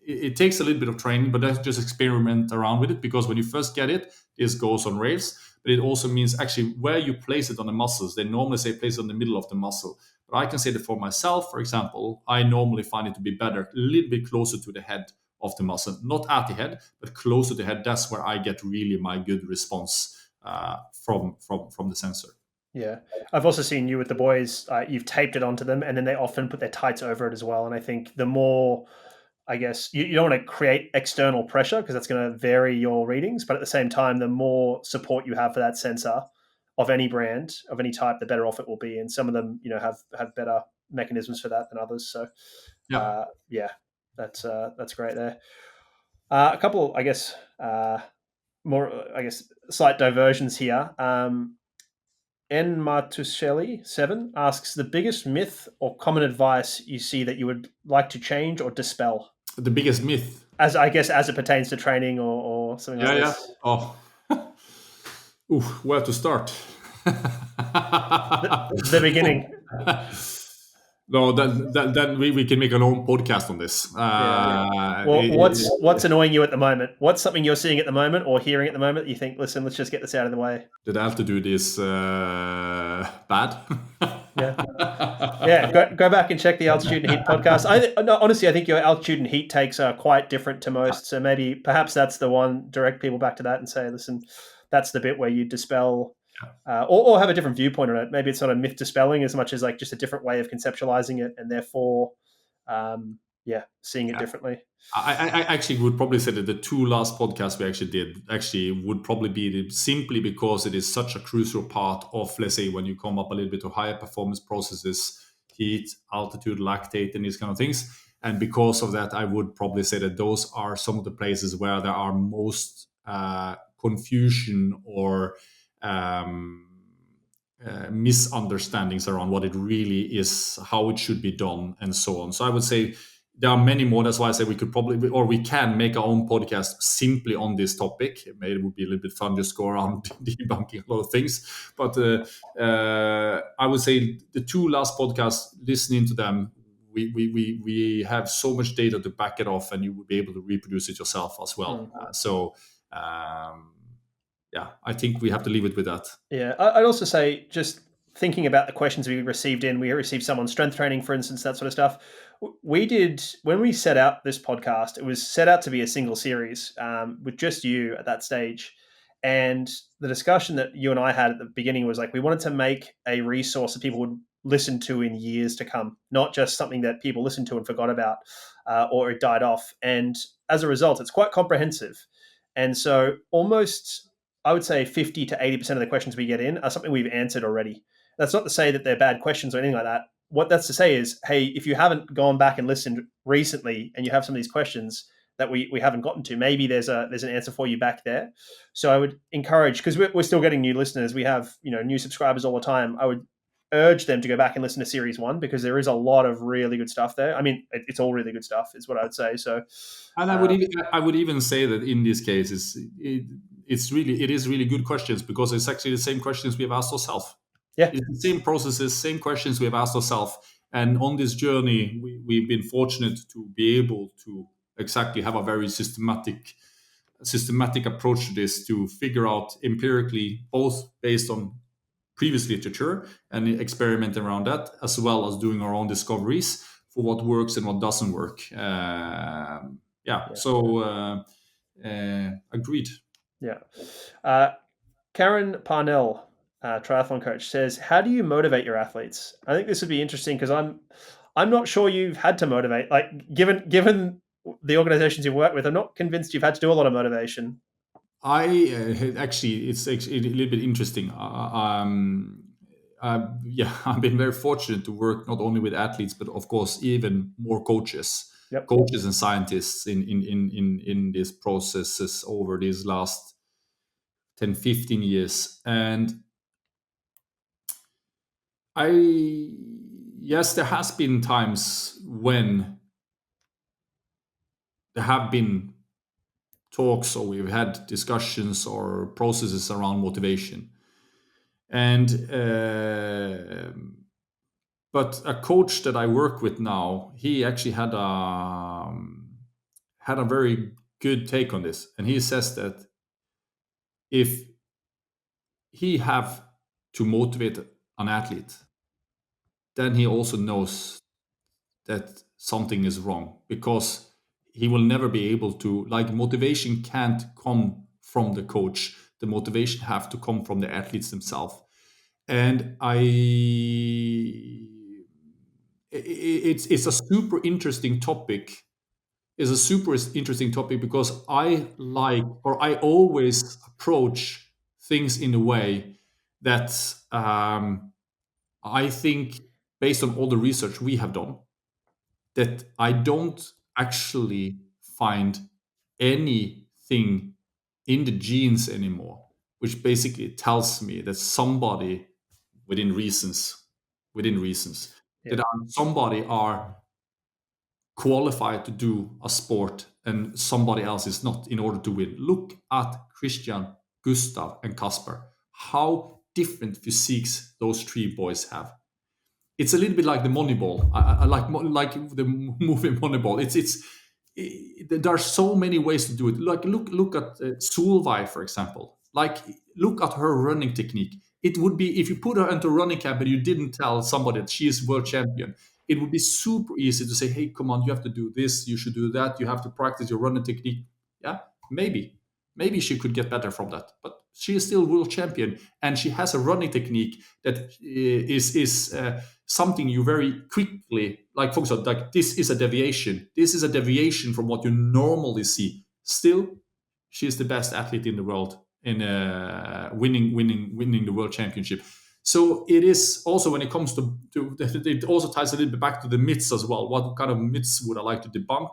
it takes a little bit of training, but let's just experiment around with it, because when you first get it, this goes on rails. But it also means actually where you place it on the muscles. They normally say place it on the middle of the muscle. But I can say that for myself, for example, I normally find it to be better a little bit closer to the head of the muscle, not at the head, but closer to the head. That's where I get really my good response from the sensor. Yeah. I've also seen you with the boys, you've taped it onto them, and then they often put their tights over it as well. And I think the more, I guess, you don't want to create external pressure, because that's going to vary your readings. But at the same time, the more support you have for that sensor of any brand, of any type, the better off it will be. And some of them, have better mechanisms for that than others. So, that's great there. A couple, I guess, slight diversions here. N. Martuscelli 7 asks the biggest myth or common advice you see that you would like to change or dispel. The biggest myth, as it pertains to training or something like this. Oh, where to start? the beginning. No, then we can make an own podcast on this. Well, what's annoying you at the moment? What's something you're seeing at the moment or hearing at the moment that you think, listen, let's just get this out of the way? That altitude is bad. Go back and check the Altitude and Heat podcast. Honestly, I think your Altitude and Heat takes are quite different to most. So perhaps that's the one. Direct people back to that and say, listen, that's the bit where you dispel. Or have a different viewpoint on it. Maybe it's not a myth dispelling as much as like just a different way of conceptualizing it, and therefore, seeing it differently. I actually would probably say that the two last podcasts we actually did would probably be simply because it is such a crucial part of, let's say, when you come up a little bit to higher performance processes, heat, altitude, lactate, and these kind of things. And because of that, I would probably say that those are some of the places where there are most confusion or misunderstandings around what it really is, how it should be done, and so on. So I would say there are many more. That's why I say we could probably, or we can make our own podcast simply on this topic. Maybe it would be a little bit fun just go around debunking a lot of things. But I would say the 2 last podcasts, listening to them, we have so much data to back it off, and you will be able to reproduce it yourself as well. Yeah, I think we have to leave it with that. Yeah, I'd also say, just thinking about the questions we received some on strength training, for instance, that sort of stuff. We did, when we set out this podcast, it was set out to be a single series with just you at that stage. And the discussion that you and I had at the beginning was like, we wanted to make a resource that people would listen to in years to come, not just something that people listened to and forgot about or it died off. And as a result, it's quite comprehensive. And so almost, I would say 50 to 80% of the questions we get in are something we've answered already. That's not to say that they're bad questions or anything like that. What that's to say is, hey, if you haven't gone back and listened recently and you have some of these questions that we haven't gotten to, maybe there's an answer for you back there. So I would encourage, because we're still getting new listeners, we have new subscribers all the time. I would urge them to go back and listen to series 1, because there is a lot of really good stuff there. I mean, it's all really good stuff, is what I would say. So, and I would even say that in this case, it is really good questions, because it's actually the same questions we have asked ourselves. Yeah, it's the same processes, same questions we have asked ourselves. And on this journey, we've been fortunate to be able to exactly have a very systematic approach to this, to figure out empirically, both based on previous literature and experiment around that, as well as doing our own discoveries for what works and what doesn't work. So agreed. Yeah. Karen Parnell, triathlon coach, says, how do you motivate your athletes? I think this would be interesting, because I'm not sure you've had to motivate. Like, given the organizations you've worked with, I'm not convinced you've had to do a lot of motivation. It's actually a little bit interesting. I've been very fortunate to work not only with athletes, but of course even more coaches, coaches and scientists in these processes over these last 10, 15 years. And there has been times when there have been talks, or we've had discussions or processes around motivation. And but a coach that I work with now, he actually had a very good take on this, and he says that if he have to motivate an athlete, then he also knows that something is wrong, because he will never be able to, like, motivation can't come from the coach. The motivation have to come from the athletes themselves. And it's a super interesting topic. It's a super interesting topic because I always approach things in a way that I think, based on all the research we have done, that I don't actually find anything in the genes anymore, which basically tells me that somebody within reasons, that somebody are qualified to do a sport and somebody else is not, in order to win. Look at Christian, Gustav, and Kasper. How different physiques those 3 boys have. It's a little bit like the Moneyball. I like the movie Moneyball. There are so many ways to do it. Like look at Solveig, for example. Like, look at her running technique. It would be, if you put her into a running camp and you didn't tell somebody that she is world champion, it would be super easy to say, hey, come on, you have to do this, you should do that, you have to practice your running technique. Yeah, maybe she could get better from that, but she is still world champion, and she has a running technique that is something you very quickly, like, focus on. Like, this is a deviation from what you normally see. Still, she is the best athlete in the world in winning the world championship. So it is also, when it comes to it also ties a little bit back to the myths as well. What kind of myths would I like to debunk?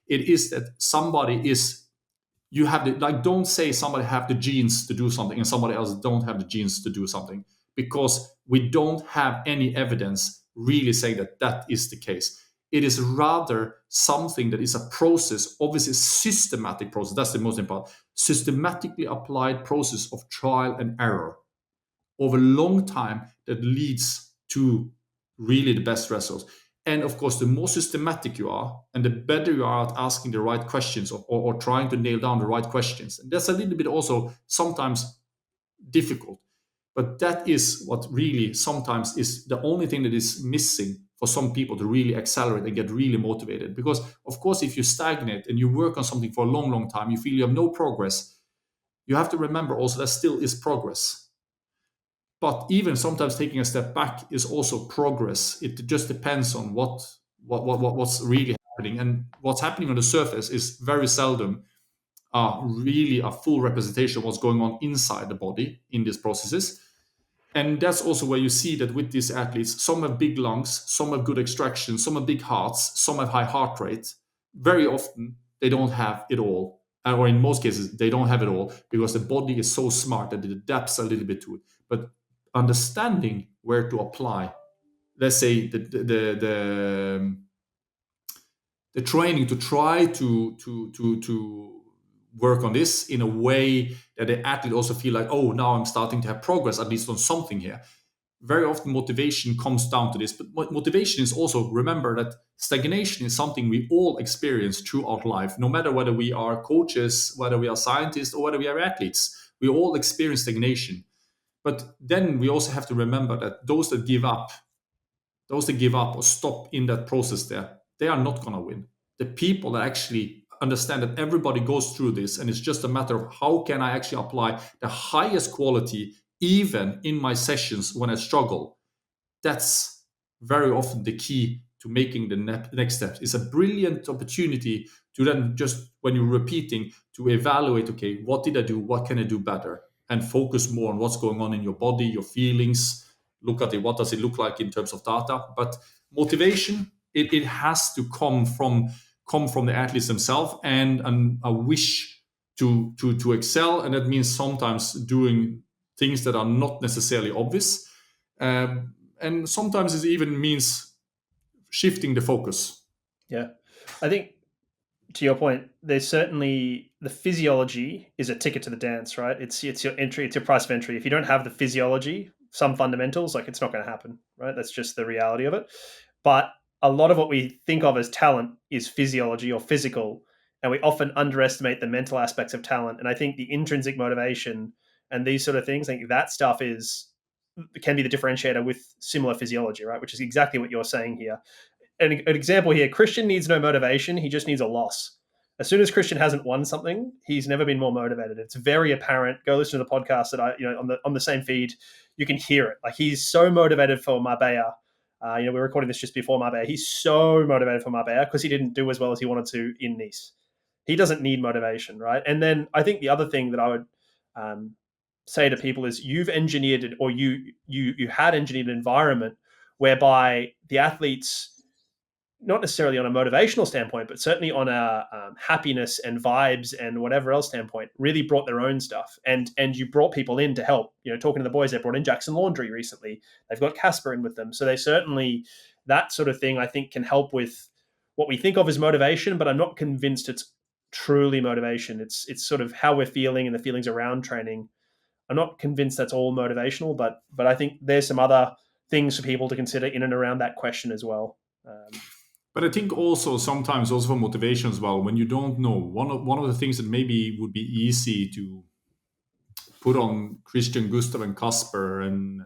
It is that somebody is, you have the, like, don't say somebody have the genes to do something and somebody else don't have the genes to do something, because we don't have any evidence really saying that is the case. It is rather something that is a process, obviously a systematic process. That's the most important. Systematically applied process of trial and error over a long time that leads to really the best results. And of course, the more systematic you are and the better you are at asking the right questions or trying to nail down the right questions. And that's a little bit also sometimes difficult. But that is what really sometimes is the only thing that is missing for some people to really accelerate and get really motivated. Because, of course, if you stagnate and you work on something for a long, long time, you feel you have no progress, you have to remember also that still is progress. But even sometimes taking a step back is also progress. It just depends on what's really happening. And what's happening on the surface is very seldom really a full representation of what's going on inside the body in these processes. And that's also where you see that with these athletes, some have big lungs, some have good extraction, some have big hearts, some have high heart rate. Very often, they don't have it all. Or in most cases, they don't have it all because the body is so smart that it adapts a little bit to it. But understanding where to apply, let's say the training to try to work on this in a way that the athlete also feel like, oh, now I'm starting to have progress, at least on something here. Very often motivation comes down to this, but motivation is also, remember that stagnation is something we all experience throughout life, no matter whether we are coaches, whether we are scientists, or whether we are athletes. We all experience stagnation. But then we also have to remember that those that give up or stop in that process there, they are not going to win. The people that actually understand that everybody goes through this and it's just a matter of how can I actually apply the highest quality even in my sessions when I struggle. That's very often the key to making the next steps. It's a brilliant opportunity to then just, when you're repeating, to evaluate, okay, what did I do? What can I do better? And focus more on what's going on in your body, your feelings. Look at it. What does it look like in terms of data? But motivation, it has to come from the athletes themselves and a wish to excel. And that means sometimes doing things that are not necessarily obvious. And sometimes it even means shifting the focus. Yeah. I think, to your point, there's certainly the physiology is a ticket to the dance, right? It's your entry, it's your price of entry. If you don't have the physiology, some fundamentals, like, it's not going to happen, right? That's just the reality of it. But a lot of what we think of as talent is physiology or physical, and we often underestimate the mental aspects of talent. And I think the intrinsic motivation and these sort of things, I think that stuff can be the differentiator with similar physiology, right? Which is exactly what you're saying here. An example here, Christian needs no motivation. He just needs a loss. As soon as Christian hasn't won something, he's never been more motivated. It's very apparent. Go listen to the podcast that on the same feed, you can hear it. Like, he's so motivated for Marbella. We're recording this just before Marbella. He's so motivated for Marbella because he didn't do as well as he wanted to in Nice. He doesn't need motivation, right? And then I think the other thing that I would say to people is, you've engineered it, or you had engineered an environment whereby the athletes, not necessarily on a motivational standpoint, but certainly on a happiness and vibes and whatever else standpoint, really brought their own stuff. And you brought people in to help. Talking to the boys, they brought in Jackson Laundry recently. They've got Casper in with them. So they certainly, that sort of thing, I think, can help with what we think of as motivation, but I'm not convinced it's truly motivation. It's sort of how we're feeling and the feelings around training. I'm not convinced that's all motivational, but I think there's some other things for people to consider in and around that question as well. But I think also sometimes also for motivation as well, when you don't know, one of the things that maybe would be easy to put on Christian, Gustav, and Kasper, and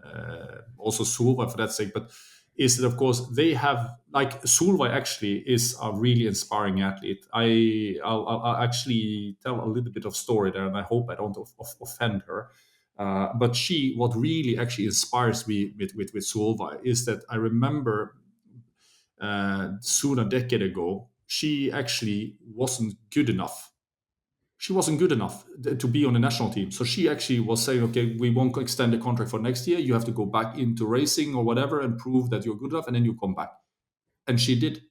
also Solveig for that sake, but is that, of course, they have, like, Solveig actually is a really inspiring athlete. I'll actually tell a little bit of story there, and I hope I don't offend her. But what really actually inspires me with Solveig is that I remember soon a decade ago, she actually wasn't good enough. She wasn't good enough to be on the national team. So she actually was saying, okay, we won't extend the contract for next year. You have to go back into racing or whatever and prove that you're good enough, and then you come back. And she did.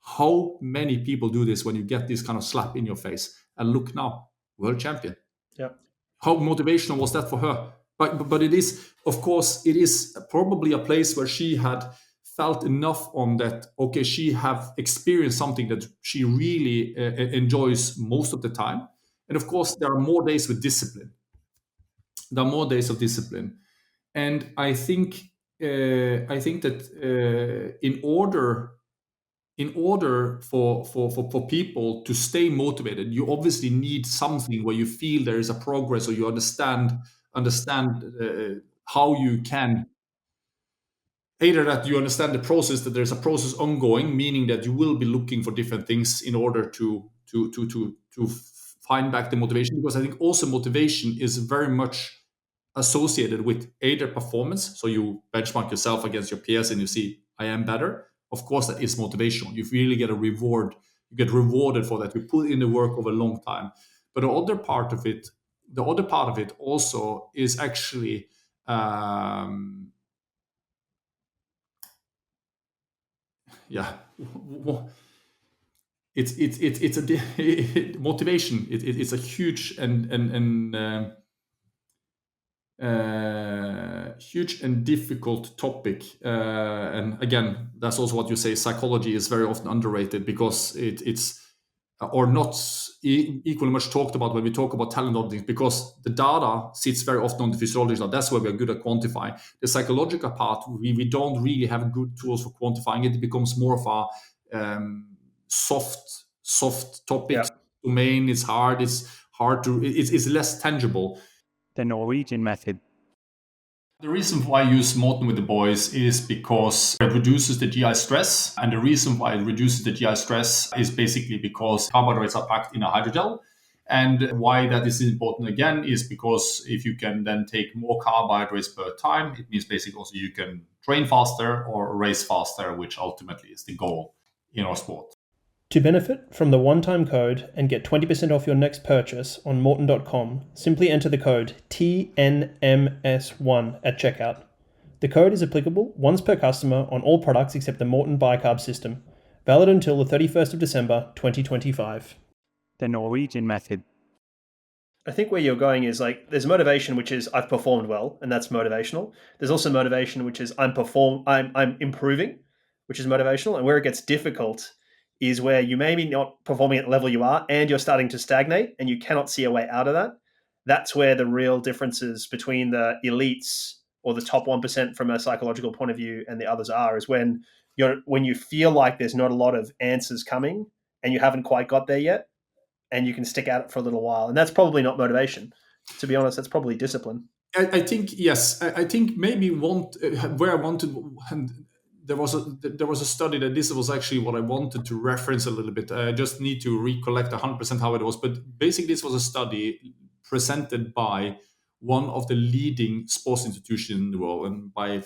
How many people do this when you get this kind of slap in your face? And look now, world champion. Yeah. How motivational was that for her? But it is, of course, it is probably a place where she had felt enough on that. Okay, she have experienced something that she really enjoys most of the time. And of course, there are more days with discipline. There are more days of discipline, and I think that in order for people to stay motivated, you obviously need something where you feel there is a progress, or you understand how you can, either that you understand the process, that there's a process ongoing, meaning that you will be looking for different things in order to find back the motivation. Because I think also motivation is very much associated with either performance. So you benchmark yourself against your peers and you see, I am better. Of course, that is motivational. You really get a reward. You get rewarded for that. You put in the work over a long time. But the other part of it also is actually it's a motivation. It's a huge huge and difficult topic, and again, that's also what you say. Psychology is very often underrated because it's or not equally much talked about when we talk about talent auditing, because the data sits very often on the physiology. So that's where we're good at quantifying. The psychological part, we don't really have good tools for quantifying it. It becomes more of a soft topic domain. It's hard to, it's less tangible. The Norwegian method. The reason why I use Maurten with the boys is because it reduces the GI stress. And the reason why it reduces the GI stress is basically because carbohydrates are packed in a hydrogel. And why that is important again is because if you can then take more carbohydrates per time, it means basically also you can train faster or race faster, which ultimately is the goal in our sport. To benefit from the one-time code and get 20% off your next purchase on Maurten.com, simply enter the code TNMS1 at checkout. The code is applicable once per customer on all products except the Maurten Bicarb system, valid until the 31st of December 2025. The Norwegian method. I think where you're going is like, there's motivation, which is I've performed well, and that's motivational. There's also motivation, which is I'm improving, which is motivational. And where it gets difficult is where you may be not performing at the level you are and you're starting to stagnate and you cannot see a way out of that. That's where the real differences between the elites or the top 1% from a psychological point of view and the others are, is when you feel like there's not a lot of answers coming and you haven't quite got there yet, and you can stick at it for a little while. And that's probably not motivation. To be honest, that's probably discipline. I think, yes. I think maybe where I wanted, and there was a study that this was actually what I wanted to reference a little bit. I just need to recollect 100% how it was. But basically, this was a study presented by one of the leading sports institutions in the world. And by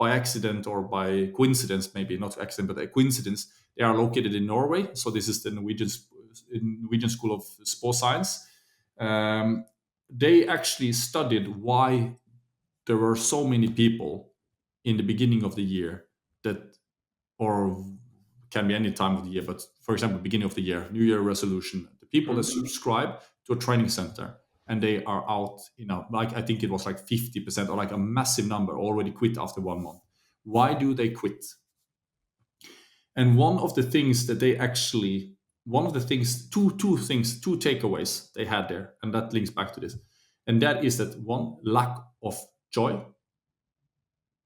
accident or by coincidence, maybe not accident, but a coincidence, they are located in Norway. So this is the Norwegian School of Sports Science. They actually studied why there were so many people in the beginning of the year or can be any time of the year, but for example, beginning of the year, New Year resolution, the people that subscribe to a training center and they are out, like I think it was like 50% or like a massive number already quit after 1 month. Why do they quit? And two takeaways they had there, and that links back to this. And that is that one, lack of joy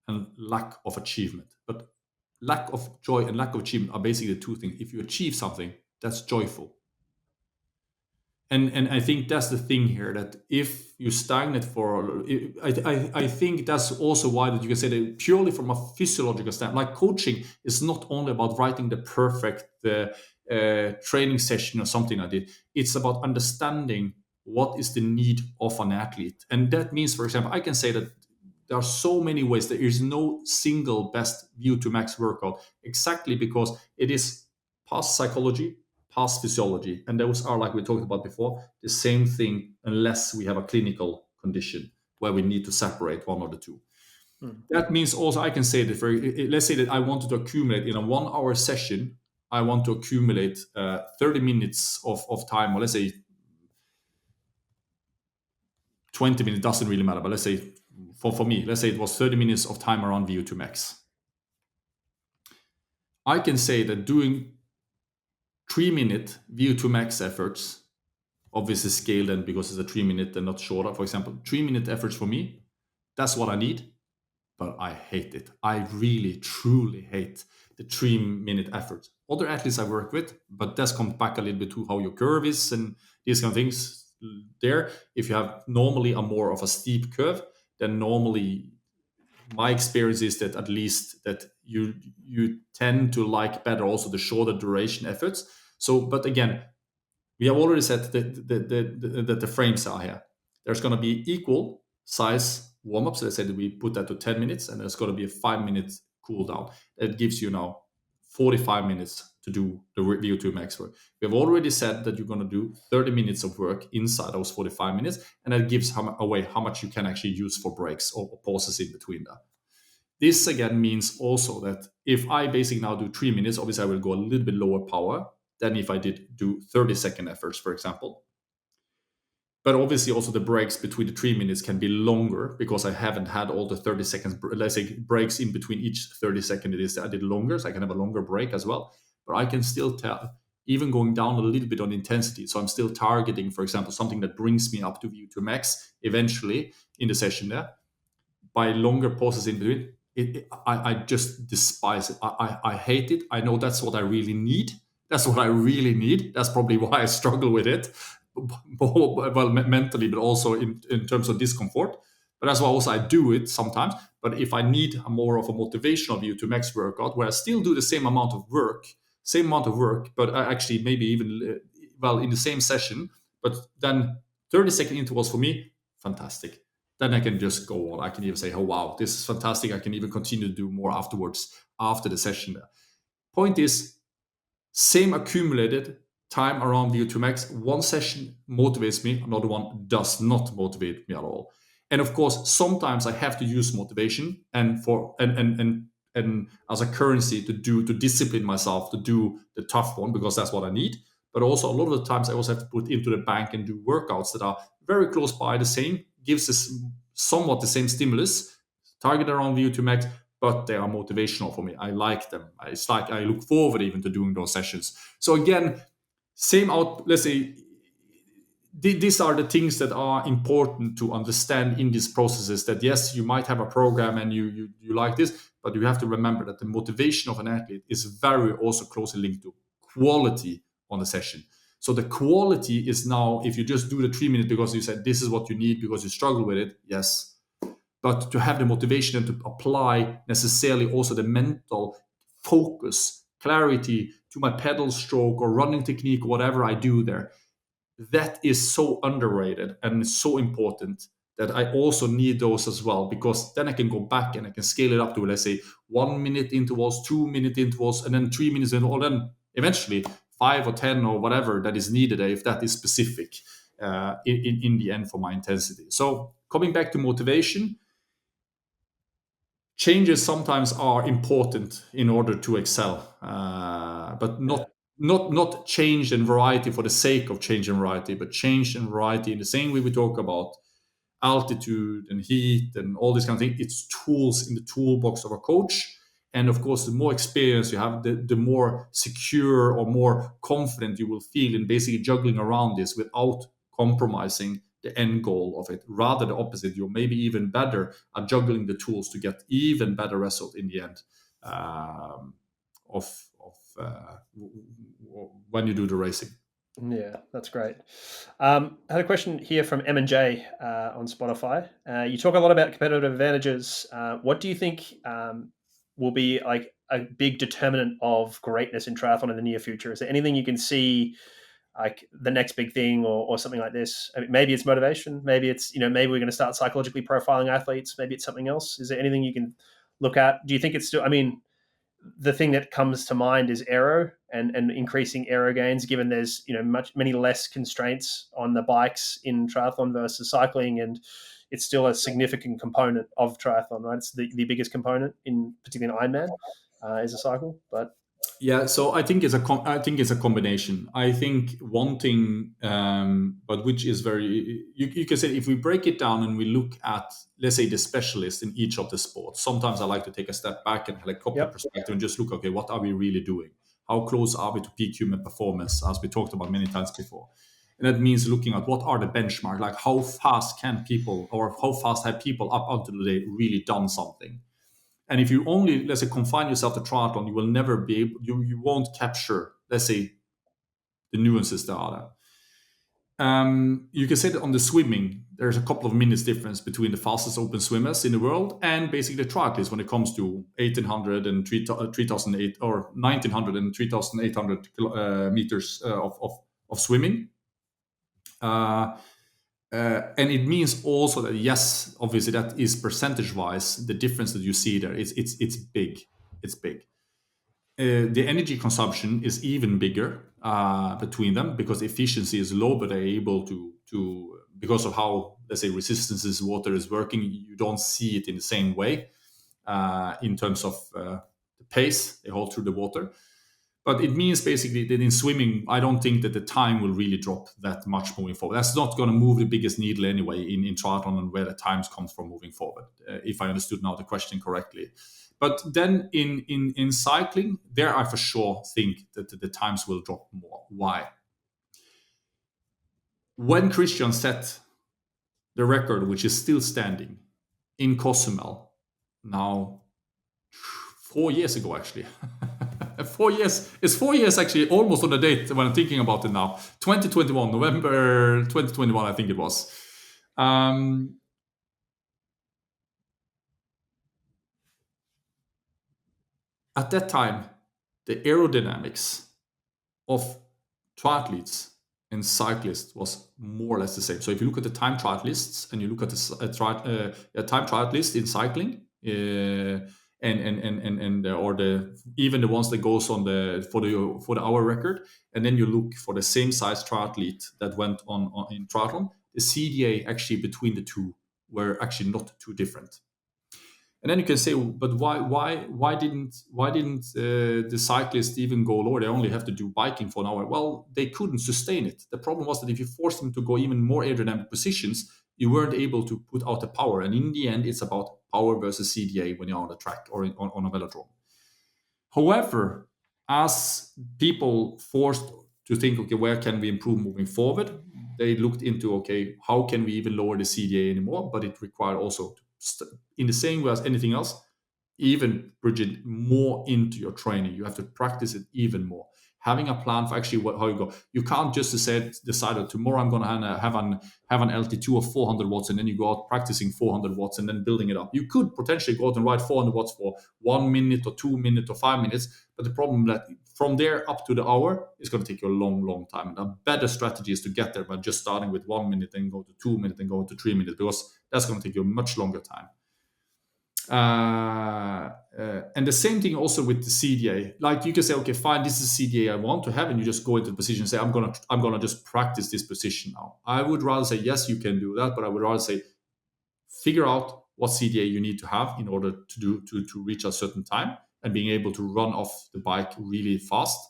and lack of achievement. But lack of joy and lack of achievement are basically the two things. If you achieve something, that's joyful. And I think that's the thing here, that if you stagnate I think that's also why that you can say that purely from a physiological standpoint, like coaching is not only about writing the perfect training session or something like that. It's about understanding what is the need of an athlete. And that means, for example, I can say that there are so many ways. There is no single best VO2 max workout, exactly because it is past psychology, past physiology. And those are, like we talked about before, the same thing, unless we have a clinical condition where we need to separate one of the two. That means also I can say that, let's say that I wanted to accumulate in a 1 hour session, I want to accumulate 30 minutes of time, or let's say 20 minutes, doesn't really matter, but let's say for me, let's say it was 30 minutes of time around VO2 max. I can say that doing 3-minute VO2 max efforts, obviously scaled then because it's a 3-minute and not shorter. For example, 3-minute efforts for me, that's what I need. But I hate it. I really, truly hate the 3-minute effort. Other athletes I work with, but that's comes back a little bit to how your curve is and these kind of things there. If you have normally a more of a steep curve, then normally my experience is that at least that you tend to like better also the shorter duration efforts. So, but again, we have already said that the frames are here. There's going to be equal size warm-ups. So let's say that we put that to 10 minutes, and there's going to be a 5-minute cool down. That gives you now 45 minutes to do the VO2 max work. We have already said that you're going to do 30 minutes of work inside those 45 minutes, and that gives away how much you can actually use for breaks or pauses in between that. This again means also that if I basically now do 3 minutes, obviously I will go a little bit lower power than if I did do 30-second efforts, for example. But obviously also the breaks between the 3 minutes can be longer because I haven't had all the 30 seconds, let's say breaks in between each 30-second it is I did longer, so I can have a longer break as well. But I can still tell, even going down a little bit on intensity. So I'm still targeting, for example, something that brings me up to VO2 max eventually in the session there. By longer pauses in between, I just despise it. I hate it. I know that's what I really need. That's what I really need. That's probably why I struggle with it, well, mentally, but also in terms of discomfort. But that's why also I do it sometimes. But if I need a more of a motivational VO2 max workout where I still do the same amount of work, but I actually maybe even, in the same session, but then 30-second intervals for me, fantastic. Then I can just go on. I can even say, oh, wow, this is fantastic. I can even continue to do more afterwards, after the session there. Point is, same accumulated time around VO2 max. One session motivates me, another one does not motivate me at all. And of course, sometimes I have to use motivation and as a currency to discipline myself to do the tough one because that's what I need. But also a lot of the times I also have to put into the bank and do workouts that are very close by the same, gives us somewhat the same stimulus, target around VO2 max, but they are motivational for me. I like them. It's like I look forward even to doing those sessions. So again, let's say, these are the things that are important to understand in these processes, that yes, you might have a program and you like this, but you have to remember that the motivation of an athlete is very also closely linked to quality on the session. So the quality is now, if you just do the 3 minutes because you said this is what you need because you struggle with it, yes. But to have the motivation and to apply necessarily also the mental focus, clarity to my pedal stroke or running technique, whatever I do there, that is so underrated and so important that I also need those as well, because then I can go back and I can scale it up to, let's say, 1 minute intervals, 2 minute intervals, and then 3 minutes intervals, then eventually 5 or 10 or whatever that is needed if that is specific in the end for my intensity. So coming back to motivation, changes sometimes are important in order to excel, but not change and variety for the sake of change and variety, but change and variety in the same way we talk about altitude and heat and all these kind of things. It's tools in the toolbox of a coach. And of course, the more experience you have, the more secure or more confident you will feel in basically juggling around this without compromising the end goal of it. Rather the opposite, you're maybe even better at juggling the tools to get even better result in the end when you do the racing. Yeah, that's great. I had a question here from M&J on Spotify. You talk a lot about competitive advantages. What do you think will be like a big determinant of greatness in triathlon in the near future? Is there anything you can see, like the next big thing or something like this? I mean, maybe it's motivation. Maybe it's, maybe we're going to start psychologically profiling athletes. Maybe it's something else. Is there anything you can look at? Do you think it's still, the thing that comes to mind is aero and increasing aero gains, given there's many less constraints on the bikes in triathlon versus cycling, and it's still a significant component of triathlon, right? It's the biggest component in particularly in Ironman is a cycle. But Yeah, so I think it's a combination. I think one thing, but which is very you can say if we break it down and we look at, let's say, the specialist in each of the sports. Sometimes I like to take a step back and helicopter Yep. perspective and just look, okay, what are we really doing? How close are we to peak human performance, as we talked about many times before? And that means looking at what are the benchmarks, like how fast can people, or how fast have people up until today really done something? And if you only, let's say, confine yourself to triathlon, you will never be able, you won't capture, let's say, the nuances that are there. You can say that on the swimming, there's a couple of minutes difference between the fastest open swimmers in the world and basically the triathletes when it comes to 1800 and 3008 or 1900 and 3800 meters of swimming. And it means also that, yes, obviously that is percentage-wise the difference that you see there. It's big. It's big. The energy consumption is even bigger between them because efficiency is low, but they're able to because of how, let's say, resistances water is working. You don't see it in the same way in terms of the pace they hold through the water. But it means basically that in swimming, I don't think that the time will really drop that much moving forward. That's not going to move the biggest needle anyway in triathlon and where the times comes from moving forward, if I understood now the question correctly. But then in cycling, there I for sure think that the times will drop more. Why? When Christian set the record, which is still standing, in Cozumel, now 4 years ago actually. 4 years. It's 4 years actually, almost on the date when I'm thinking about it now. 2021, November 2021, I think it was. At that time, the aerodynamics of triathletes and cyclists was more or less the same. So if you look at the time triathlists and you look at the time triathlists in cycling, and or the even the ones that goes on for the hour record, and then you look for the same size triathlete that went on in triathlon, the CDA actually between the two were actually not too different. And then you can say, but why didn't the cyclists even go lower? They only have to do biking for an hour. Well, they couldn't sustain it. The problem was that if you forced them to go even more aerodynamic positions, you weren't able to put out the power. And in the end, it's about power versus CDA when you're on the track or on a velodrome. However, as people forced to think, okay, where can we improve moving forward? They looked into, okay, how can we even lower the CDA anymore? But it required also, in the same way as anything else, even bridge it more into your training. You have to practice it even more. Having a plan for actually how you go. You can't just decide that tomorrow I'm going to have an LT2 of 400 watts and then you go out practicing 400 watts and then building it up. You could potentially go out and ride 400 watts for 1 minute or 2 minutes or 5 minutes. But the problem that from there up to the hour is going to take you a long, long time. And a better strategy is to get there by just starting with 1 minute and go to 2 minutes and go to 3 minutes, because that's going to take you a much longer time. And the same thing also with the CDA. Like you can say, okay, fine, this is the CDA I want to have, and you just go into the position and say, I'm gonna just practice this position now. I would rather say, yes, you can do that, but I would rather say, figure out what CDA you need to have in order to reach a certain time and being able to run off the bike really fast.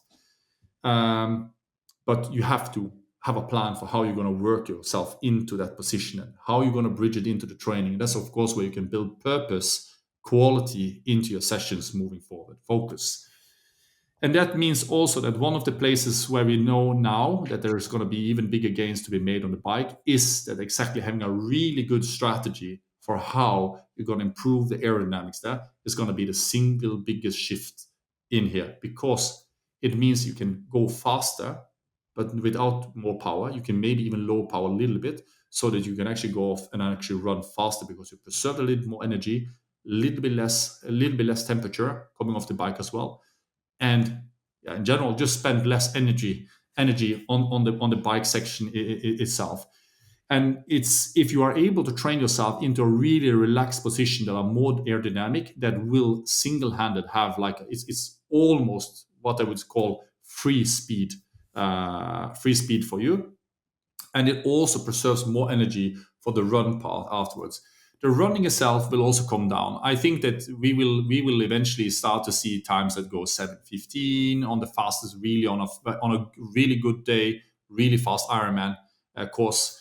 But you have to have a plan for how you're going to work yourself into that position and how you're going to bridge it into the training. That's, of course, where you can build purpose, quality into your sessions moving forward, focus. And that means also that one of the places where we know now that there's going to be even bigger gains to be made on the bike is that exactly having a really good strategy for how you're going to improve the aerodynamics there is going to be the single biggest shift in here, because it means you can go faster, but without more power. You can maybe even lower power a little bit so that you can actually go off and actually run faster, because you preserve a little more energy, a little bit less temperature coming off the bike as well. And in general, just spend less energy on the bike section itself. And it's, if you are able to train yourself into a really relaxed position that are more aerodynamic, that will single-handed have it's almost what I would call free speed for you. And it also preserves more energy for the run part afterwards. the running itself will also come down. I think that we will eventually start to see times that go 7:15 on the fastest, really on a really good day, really fast Ironman course.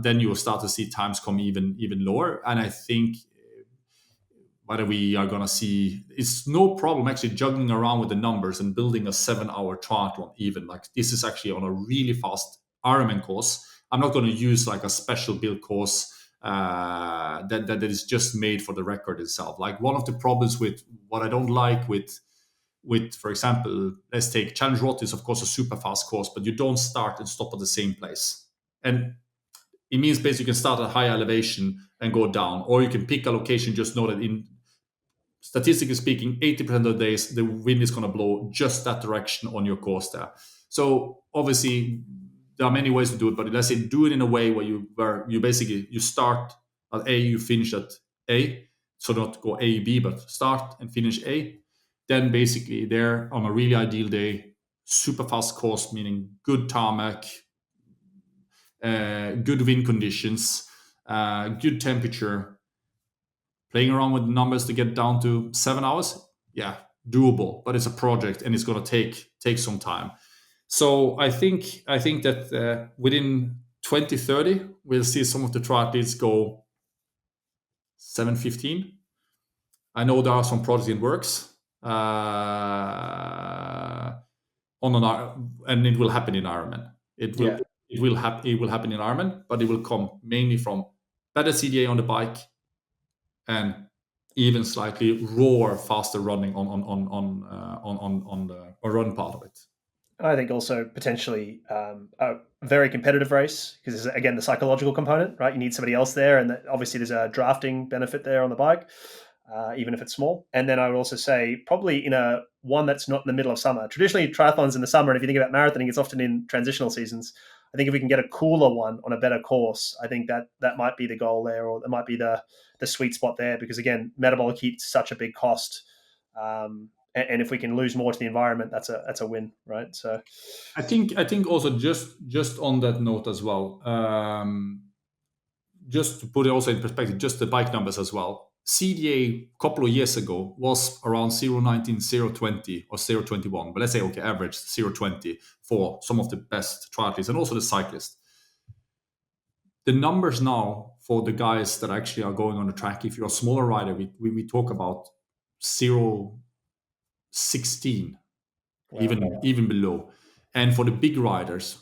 Then you will start to see times come even lower. And I think whether we are going to see, it's no problem actually juggling around with the numbers and building a 7-hour triathlon even. Like this is actually on a really fast Ironman course. I'm not going to use like a special build course that is just made for the record itself. Like one of the problems with what I don't like with for example, let's take Challenge Roth is of course a super fast course, but you don't start and stop at the same place. And it means basically you can start at high elevation and go down, or you can pick a location, just know that in statistically speaking, 80% of the days, the wind is going to blow just that direction on your course there. So obviously there are many ways to do it, but let's say do it in a way where you basically, you start at A, you finish at A. So not go A, B, but start and finish A. Then basically there on a really ideal day, super fast course, meaning good tarmac, good wind conditions, good temperature, playing around with numbers to get down to 7 hours. Yeah, doable, but it's a project and it's going to take some time. So I think that within 2030, we'll see some of the triathletes go 7:15. I know there are some projects in works and it will happen in Ironman. It will happen in Ironman, but it will come mainly from better CDA on the bike and even slightly rawer, faster running on the run part of it. I think also potentially a very competitive race, because there's, again, the psychological component, right? You need somebody else there, and obviously there's a drafting benefit there on the bike, even if it's small. And then I would also say probably in one that's not in the middle of summer. Traditionally, triathlon's in the summer, and if you think about marathoning, it's often in transitional seasons. I think if we can get a cooler one on a better course, I think that might be the goal there, or that might be the sweet spot there, because again, metabolic heat's such a big cost. And if we can lose more to the environment, that's a win, right? So, I think also just on that note as well, just to put it also in perspective, just the bike numbers as well. CDA a couple of years ago was around 0.19, 0.20 or 0.21, but let's say average 0.20 for some of the best triathletes and also the cyclists. The numbers now for the guys that actually are going on the track, if you're a smaller rider, we talk about 0.16, even below. And for the big riders,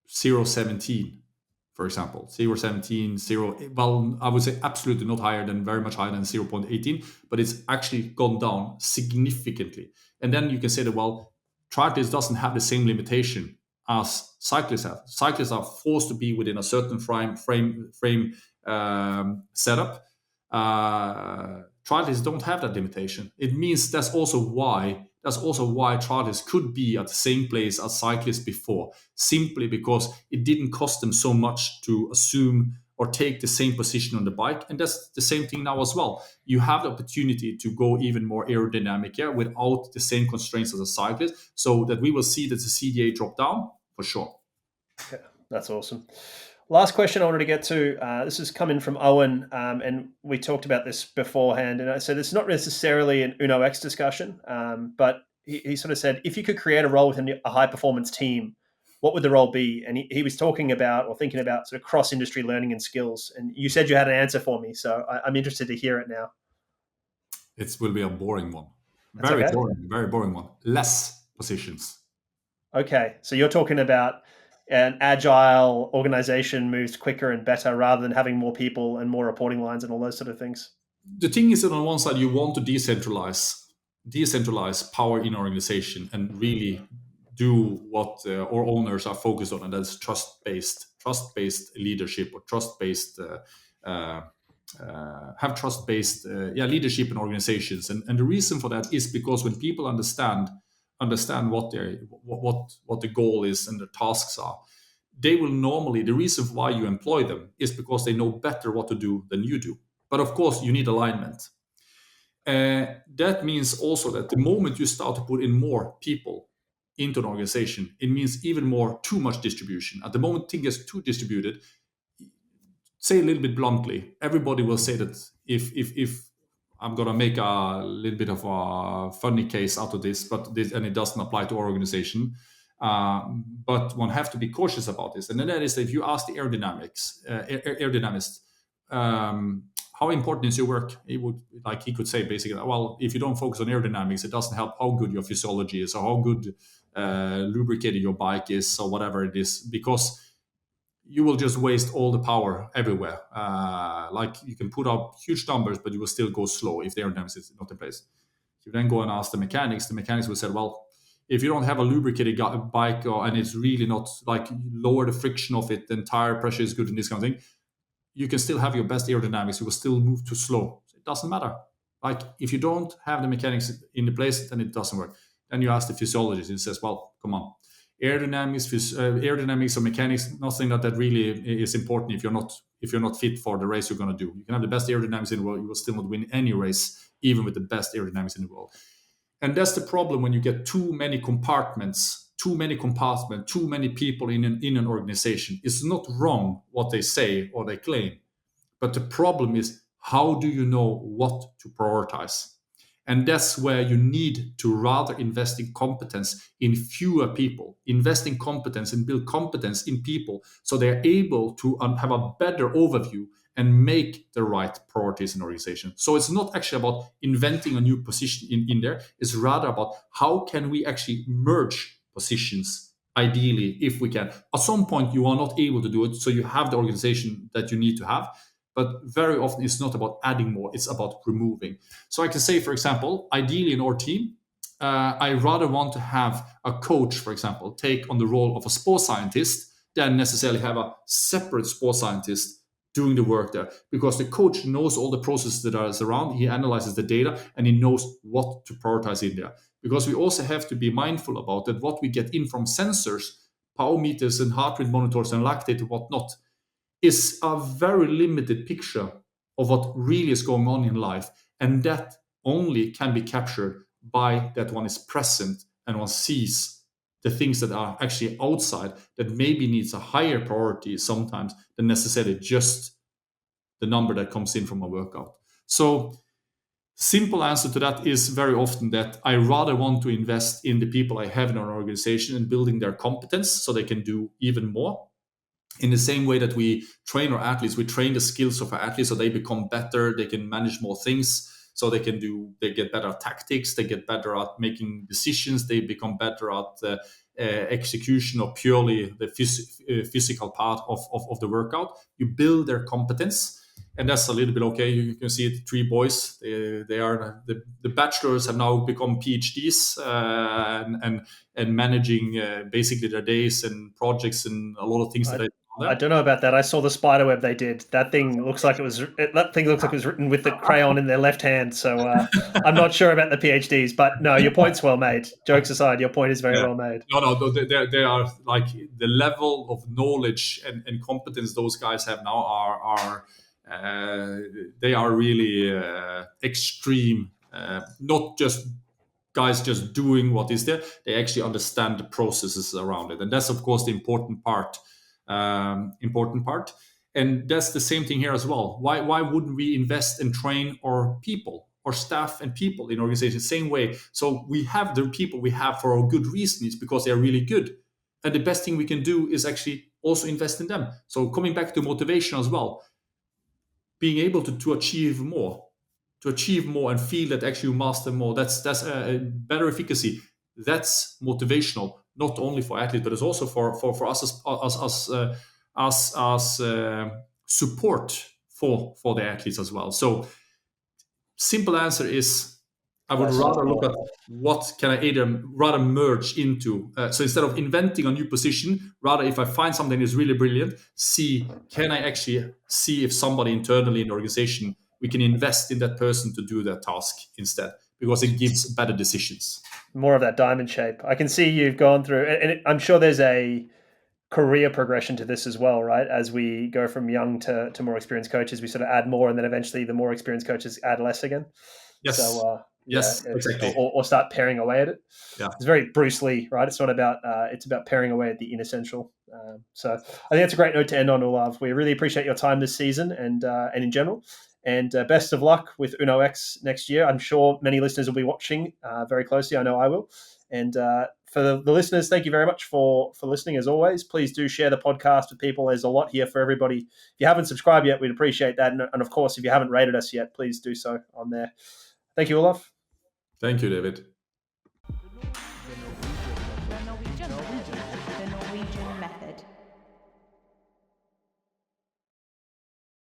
0.17, for example. 0.17, well, I would say absolutely not very much higher than 0.18, but it's actually gone down significantly. And then you can say that, well, triathletes doesn't have the same limitation as cyclists have. Cyclists are forced to be within a certain frame setup. Triathletes don't have that limitation. It means that's also why triathletes could be at the same place as cyclists before, simply because it didn't cost them so much to assume or take the same position on the bike. And that's the same thing now as well. You have the opportunity to go even more aerodynamic without the same constraints as a cyclist, so that we will see that the CDA drop down for sure. Okay, that's awesome. Last question I wanted to get to, this is coming from Owen, and we talked about this beforehand, and I said it's not necessarily an Uno X discussion, but he sort of said, if you could create a role within a high-performance team, what would the role be? And he was talking about, or thinking about, sort of cross-industry learning and skills, and you said you had an answer for me, so I'm interested to hear it now. It will be a boring one. That's very okay. boring, very boring one. Less positions. Okay, so you're talking about an agile organization moves quicker and better rather than having more people and more reporting lines and all those sort of things. The thing is that on one side, you want to decentralize power in an organization and really do what our owners are focused on, and that's trust-based leadership, or trust-based leadership in organizations. And the reason for that is because when people understand what the goal is and the tasks are, they will normally, the reason why you employ them is because they know better what to do than you do. But of course, you need alignment. That means also that the moment you start to put in more people into an organization, it means even more too much distribution. At the moment things get too distributed, say a little bit bluntly, everybody will say that if I'm gonna make a little bit of a funny case out of this, and it doesn't apply to our organization. But one have to be cautious about this, and then that is that if you ask the aerodynamist, how important is your work? He could say basically, well, if you don't focus on aerodynamics, it doesn't help how good your physiology is or how good lubricated your bike is or whatever it is, because you will just waste all the power everywhere. You can put out huge numbers, but you will still go slow if the aerodynamics is not in place. You then go and ask the mechanics will say, well, if you don't have a lubricated bike and it's really not lower the friction of it, then tire pressure is good and this kind of thing, you can still have your best aerodynamics. You will still move too slow. It doesn't matter. If you don't have the mechanics in the place, then it doesn't work. Then you ask the physiologist and it says, well, come on. Aerodynamics or mechanics, nothing that really is important if you're not fit for the race you're going to do. You can have the best aerodynamics in the world, you will still not win any race, even with the best aerodynamics in the world. And that's the problem when you get too many compartments, too many people in an organization. It's not wrong what they say or they claim, but the problem is, how do you know what to prioritize? And that's where you need to rather invest in competence in fewer people, invest in competence and build competence in people so they're able to have a better overview and make the right priorities in organization. So it's not actually about inventing a new position in there. It's rather about how can we actually merge positions, ideally, if we can. At some point, you are not able to do it, so you have the organization that you need to have. But very often it's not about adding more, it's about removing. So I can say, for example, ideally in our team, I rather want to have a coach, for example, take on the role of a sports scientist than necessarily have a separate sports scientist doing the work there, because the coach knows all the processes that are around, he analyzes the data, and he knows what to prioritize in there. Because we also have to be mindful about that what we get in from sensors, power meters and heart rate monitors and lactate and whatnot, is a very limited picture of what really is going on in life. And that only can be captured by that one is present and one sees the things that are actually outside that maybe needs a higher priority sometimes than necessarily just the number that comes in from a workout. So simple answer to that is very often that I rather want to invest in the people I have in our organization and building their competence so they can do even more. In the same way that we train our athletes, we train the skills of our athletes so they become better, they can manage more things, so they get better at tactics, they get better at making decisions, they become better at execution or purely the physical part of the workout. You build their competence. And that's a little bit okay. You can see it, 3 boys. They are the bachelors have now become PhDs and managing basically their days and projects and a lot of things I don't know about that. I saw the spider web they did. That thing looks like it was written with the crayon in their left hand. So I'm not sure about the PhDs, but no, your point's well made. Jokes aside, your point is very well made. No, they are like the level of knowledge and competence those guys have now are they are really extreme. Not just guys just doing what is there. They actually understand the processes around it, and that's of course the important part. And that's the same thing here as well. Why wouldn't we invest and train our people, our staff and people in organizations same way? So we have the people we have for a good reason. It's because they're really good, and the best thing we can do is actually also invest in them. So coming back to motivation as well, being able to achieve more and feel that actually you master more, that's a better efficacy. That's motivational, not only for athletes, but it's also for us as support for the athletes as well. So simple answer is I would rather look at what can I rather merge into. So instead of inventing a new position, rather if I find something that's really brilliant, can I actually see if somebody internally in the organization, we can invest in that person to do that task instead, because it gives better decisions. More of that diamond shape. I can see you've gone through, and I'm sure there's a career progression to this as well, right? As we go from young to more experienced coaches, we sort of add more, and then eventually the more experienced coaches add less again. Yes. So Yes, exactly. or start paring away at it. Yeah. It's very Bruce Lee, right? It's not about it's about paring away at the inessential. So I think that's a great note to end on, Olav. We really appreciate your time this season and in general. And best of luck with Uno X next year. I'm sure many listeners will be watching very closely. I know I will. And for the listeners, thank you very much for listening as always. Please do share the podcast with people. There's a lot here for everybody. If you haven't subscribed yet, we'd appreciate that. And of course, if you haven't rated us yet, please do so on there. Thank you, Olav. Thank you, David.